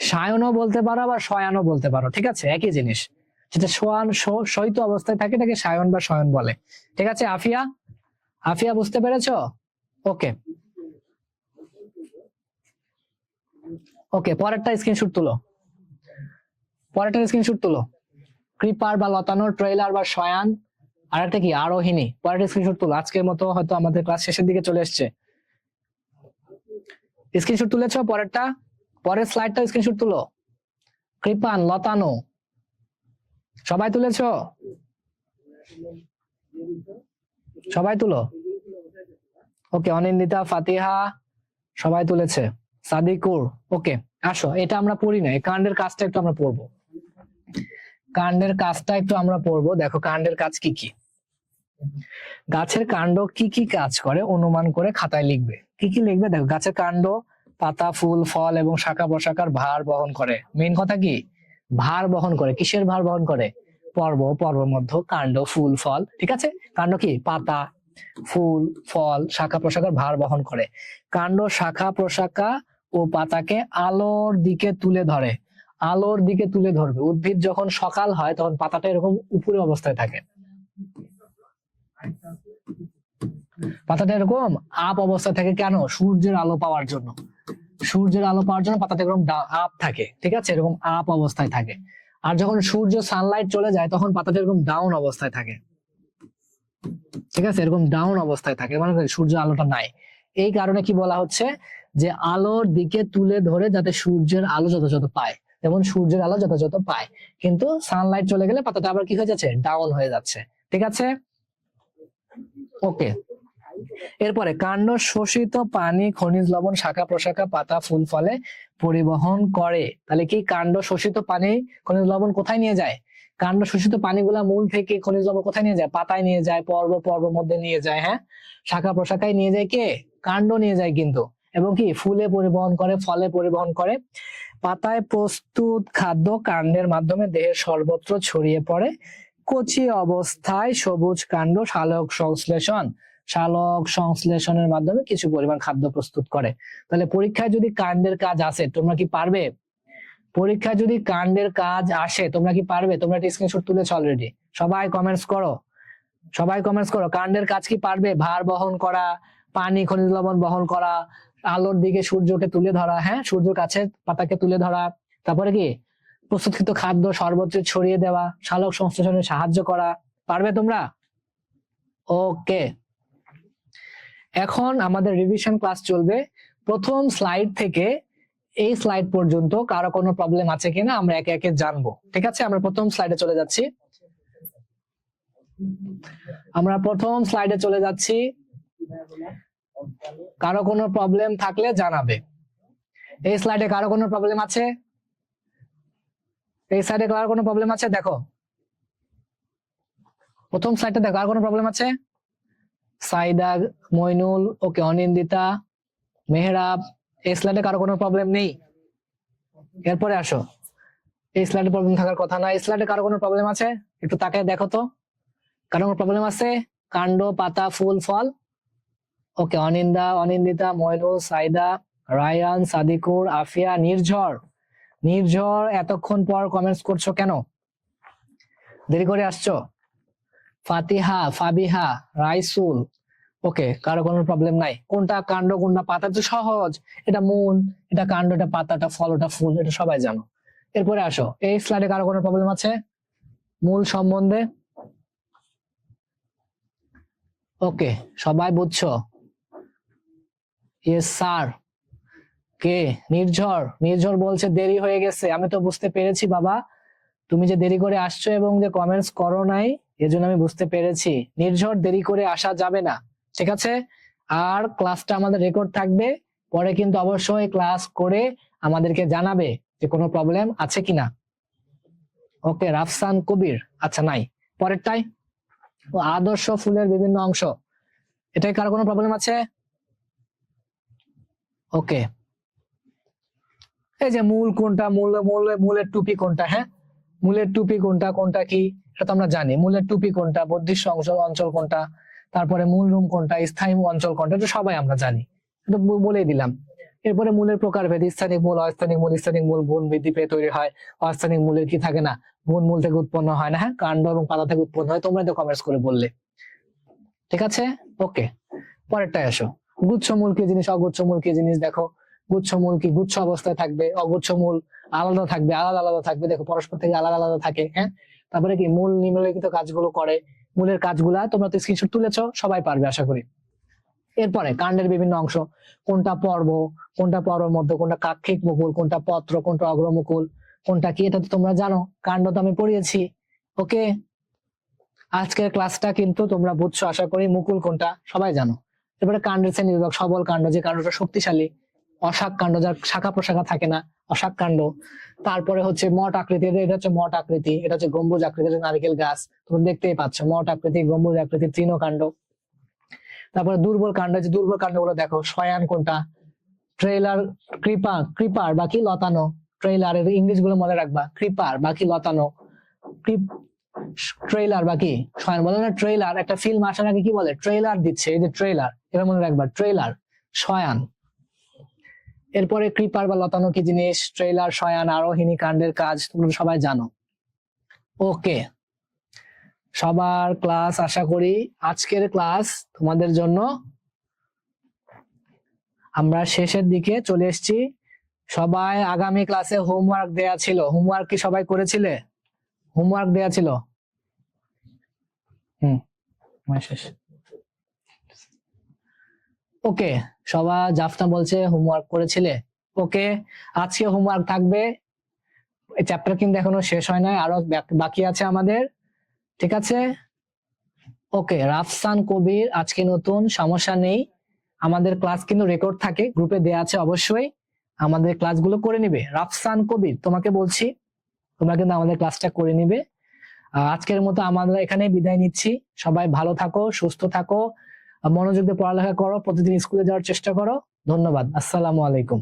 S2: শায়নও বলতে পারো, আবার শয়ানও বলতে পারো। ঠিক আছে, একই জিনিস। যেটা শোয়ান, শয়িত অবস্থায় থাকে, এটাকে শায়ন বা শয়ন বলে। ঠিক আছে আফিয়া? আফিয়া বুঝতে পেরেছো? ওকে, ওকে, পরেরটা স্ক্রিনশট তুলো। পরেরটা স্ক্রিনশট তুলো। ক্রিপার বা লতানো, ট্রেইলার বা শয়ান, আর একটা কি? আরোহিণী। পরেরটা স্ক্রিনশট তুলো। আজকের মতো হয়তো আমাদের ক্লাস শেষের দিকে চলে এসছে। স্ক্রিনশট তুলেছো পরেরটা? পরের স্লাইডটা স্ক্রিনশট তুলো। কৃপান, লতানো, সবাই তুলেছো? সবাই তুলো। ওকে, অনিন্দিতা, ফাতিহা সবাই তুলেছে। সাদিকুর, ওকে। আসো, এটা আমরা পড়ি না, এই কাণ্ডের কাজটা একটু আমরা পড়বো। কাণ্ডের কাজটা একটু আমরা পড়বো। দেখো কাণ্ডের কাজ কি কি। গাছের কাণ্ড কি কি কাজ করে অনুমান করে খাতায় লিখবে। কি কি লিখবে দেখো। গাছের কাণ্ড পাতা, ফুল, ফল এবং শাখা প্রশাখার ভার বহন করে। মেইন কথা কি? ভার বহন করে। কিসের ভার বহন করে? পর্ব, পর্ব মধ্য, কাণ্ড, ফুল, ফল। ঠিক আছে, কাণ্ড কি? পাতা, ফুল, ফল, শাখা প্রশাখার ভার বহন করে। কাণ্ড শাখা প্রশাখা ও পাতাকে আলোর দিকে তুলে ধরে। আলোর দিকে তুলে ধরবে। উদ্ভিদ যখন সকাল হয় তখন পাতাটা এরকম উপরে অবস্থায় থাকে, পাতাটা এরকম আপ অবস্থায় থাকে। কেন? সূর্যের আলো পাওয়ার জন্য। সূর্যের আলো পাওয়ার জন্য পাতাটা এরকম আপ থাকে। ঠিক আছে, এরকম আপ অবস্থায় থাকে। আর যখন সূর্য সানলাইট চলে যায় তখন পাতাটা এরকম ডাউন অবস্থায় থাকে। ঠিক আছে, এরকম ডাউন অবস্থায় থাকে, মানে সূর্য আলোটা নাই। এই কারণে কি বলা হচ্ছে? যে আলোর দিকে তুলে ধরে যাতে সূর্যের আলো যথাযথ পায়, যেমন সূর্যের আলো যথাযথ পায়, কিন্তু সানলাইট চলে গেলে পাতাটা আবার কি হয়ে যাচ্ছে, ডাউন হয়ে যাচ্ছে। ঠিক আছে, ওকে। এরপরে কাণ্ড শোষিত পানি, খনিজ লবণ, শাখা প্রশাখা, পাতা, ফুল ফলে পরিবহন করে। তাহলে কি কাণ্ড শোষিত পানি, খনিজ লবণ কোথায় নিয়ে যায়? কাণ্ড শোষিত পানিগুলা মূল থেকে খনিজ লবণ কোথায় নিয়ে যায়? পাতায় নিয়ে যায়, পর্ব মধ্যে নিয়ে যায়, হ্যাঁ। শাখা প্রশাখায় নিয়ে যায় কে? কাণ্ড নিয়ে যায় কিন্তু। এবং কি ফুলে পরিবহন করে, ফলে পরিবহন করে। পাতায় প্রস্তুত খাদ্য কাণ্ডের মাধ্যমে দেহের সর্বত্র ছড়িয়ে পড়ে। কচি অবস্থায় সবুজ কাণ্ড সালোক সংশ্লেষণের মাধ্যমে কিছু পরিমাণ খাদ্য প্রস্তুত করে। তাহলে পরীক্ষায় যদি কাণ্ডের কাজ আসে তোমরা কি পারবে? পরীক্ষায় যদি কাণ্ডের কাজ আসে তোমরা কি পারবে? তোমরা একটা স্ক্রিনশট তুলেছো অলরেডি, সবাই কমেন্টস করো, সবাই কমেন্টস করো। কাণ্ডের কাজ কি পারবে? ভার বহন করা, পানি খনিজ লবণ বহন করা, আলোর দিকে সূর্যকে তুলে ধরা, হ্যাঁ, সূর্যের কাছে পাতাকে তুলে ধরা, তারপরে কি প্রস্তুতকৃত খাদ্য সর্বত্র ছড়িয়ে দেওয়া, সালোক সংশ্লেষণে সাহায্য করা। পারবে তোমরা? ওকে, এখন আমাদের রিভিশন ক্লাস চলবে। প্রথম স্লাইড থেকে এই স্লাইড পর্যন্ত কারো কোনো প্রবলেম আছে কিনা আমরা একে একে জানবো। ঠিক আছে, আমরা প্রথম স্লাইডে চলে যাচ্ছি। কারো কোনো প্রবলেম থাকলে জানাবে। এই স্লাইডে কারো কোনো প্রবলেম আছে? এই স্লাইডে কারো কোনো প্রবলেম আছে? দেখো প্রথম স্লাইডটা দেখো, কারো কোনো প্রবলেম আছে? সাইদা, মইনুল, ওকে, অনিন্দিতা, মেহরাব। এই স্লাইডে কারো কোনো প্রবলেম নেই? এরপরে আসো, এই স্লাইডে প্রবলেম থাকার কথা না। এই স্লাইডে কারো কোনো প্রবলেম আছে? একটু তাকায় দেখো তো, কারো কোনো প্রবলেম আছে? কাণ্ড, পাতা, ফুল, ফল। ওকে, অনিন্দিতা, মইনুল, সাইদা, রায়ান, সাদিকুর, আফিয়া, নির্ঝর এতক্ষণ পর কমেন্টস করছো কেন? দেরি করে আসছো? ফাতিহা, ফাবিহা, রাইসুল, ওকে, কারো কোনো প্রবলেম নাই। কোনটা কাণ্ড কোনটা পাতা তো সহজ, এটা মূল, এটা কাণ্ড, এটা পাতা, এটা ফল, এটা ফুল, এটা সবাই জানো। এরপরে আসো, এই স্লাইডে কারো কোনো প্রবলেম আছে মূল সম্বন্ধে? ওকে, সবাই বুঝছো? Yes sir. কে? নির্ঝর বলছে দেরি হয়ে গেছে। আমি তো বুঝতে পেরেছি বাবা, তুমি যে দেরি করে আসছো এবং যে কমেন্টস করো নাই, এজন্য আমি বুঝতে পেরেছি। নির্ঝর, দেরি করে আসা যাবে না, ঠিক আছে? আর ক্লাসটা আমাদের রেকর্ড থাকবে, পরে কিন্তু অবশ্যই ক্লাস করে আমাদেরকে জানাবে যে কোনো প্রবলেম আছে কিনা। ওকে, রাফসান কবির, আচ্ছা নাই। পরেরটাই, ও আদর্শ ফুলের বিভিন্ন অংশ, এটাই কারো কোনো প্রবলেম আছে? ওকে, এই যে মূল কোনটা, মূলের টুপি কোনটা, হ্যাঁ, মূলের টুপি কোনটা, কোনটা কি এটা তো আমরা জানি। মূলের টুপি কোনটা, বর্ধিষ্ণু অঞ্চল কোনটা, তারপরে মূল রুম কোনটা, স্থায়ী অঞ্চল কোনটা, এটা সবাই আমরা জানি, এটা বলেই দিলাম। এরপরে মূলের প্রকারভেদ, স্থানিক মূল, অস্থানিক মূল ভ্রূণ বৃদ্ধি পেয়ে তৈরি হয়। অস্থানিক মূলের কি থাকে না, ভ্রূণ মূল থেকে উৎপন্ন হয় না, হ্যাঁ, কাণ্ড এবং পাতা থেকে উৎপন্ন হয়। তোমরা তো কমেন্টস করে বললে, ঠিক আছে? ওকে, পরেরটায় আসো। গুচ্ছ মূল কি জিনিস, অগুচ্ছ মূল কি জিনিস? দেখো, গুচ্ছ মূল কি গুচ্ছ অবস্থায় থাকবে, অগুচ্ছ মূল আলাদা থাকবে, আলাদা থাকবে, দেখো পরস্পর থেকে আলাদা থাকে, হ্যাঁ। তারপরে কি মূল নিম্নলিখিত কাজগুলো করে। মূলের কাজগুলা তোমরা তো স্ক্রিনশট তুলেছো, সবাই পারবে আশা করি। এরপরে কাণ্ডের বিভিন্ন অংশ, কোনটা পর্বের মধ্যে, কোনটা কাক্ষিক মুকুল, কোনটা পত্র, কোনটা অগ্রমুকুল, কোনটা কি, এটা তো তোমরা জানো, কাণ্ড তো আমি পড়িয়েছি। ওকে, আজকের ক্লাসটা কিন্তু তোমরা বুঝছো আশা করি। মুকুল কোনটা সবাই জানো। এরপরে কাণ্ডের শ্রেণী বিভাগ, সবল কাণ্ড, যে কাণ্ডটা শক্তিশালী। অশাক কাণ্ড, যার শাখা প্রশাখা থাকে না, অশাক কাণ্ড। তারপরে হচ্ছে মঠ আকৃতি, এটা হচ্ছে মঠ আকৃতি, এটা হচ্ছে গম্বুজ আকৃতি, নারকেল গাছ, তোমরা দেখতেই পাচ্ছ, মঠ আকৃতি, গম্বুজ আকৃতি, তৃণকাণ্ড। তারপরে দুর্বল কাণ্ড, যে দুর্বল কাণ্ড গুলো দেখো, শয়ান কোনটা, ট্রেলার, ক্রিপার বাকি লতানো, ট্রেলার এর ইংলিশ গুলো মনে রাখবা, ক্রিপার বাকি লতানো, ট্রেলার বাকি শয়ান। বলে না ট্রেলার, একটা ফিল্ম আসার আগে কি বলে, ট্রেলার দিচ্ছে, এই যে ট্রেলার, এটা মনে রাখবা, ট্রেলার, শয়ান। এরপরে ক্রিপার বা লতানো কি জিনিস, ট্রেলার, শয়ান, আরোহিণী কাণ্ডের কাজ তোমরা সবাই জানো। ওকে, সবার ক্লাস আশা করি আজকের ক্লাস তোমাদের জন্য আমরা শেষের দিকে চলে এসেছি। সবাই আগামী ক্লাসে হোমওয়ার্ক দেয়া ছিল, হোমওয়ার্ক কি সবাই করেছিলে? হোমওয়ার্ক দেয়া ছিল? শেষ। ওকে, সবাই জাফনা বলছে হোমওয়ার্ক করেছিলে। ওকে, আজকে হোমওয়ার্ক থাকবে। এই চ্যাপ্টার কিন্তু এখনো শেষ হয় নাই, আরো বাকি আছে আমাদের। ঠিক আছে, ওকে। রাফসান কবির আজকে নতুন, সমস্যা নেই। আমাদের ক্লাস কিন্তু রেকর্ড থাকে, গ্রুপে দেয়া আছে, অবশ্যই আমাদের ক্লাসগুলো করে নিবে। রাফসান কবির, তোমাকে বলছি তোমরা কিন্তু আমাদের ক্লাসটা করে নিবে। আজকের মতো আমরা এখানে বিদায় নিচ্ছি। সবাই ভালো থাকো, সুস্থ থাকো, মনোযোগ দিয়ে পড়ালেখা করো, প্রতিদিন স্কুলে যাওয়ার চেষ্টা করো। ধন্যবাদ, আসসালামু আলাইকুম।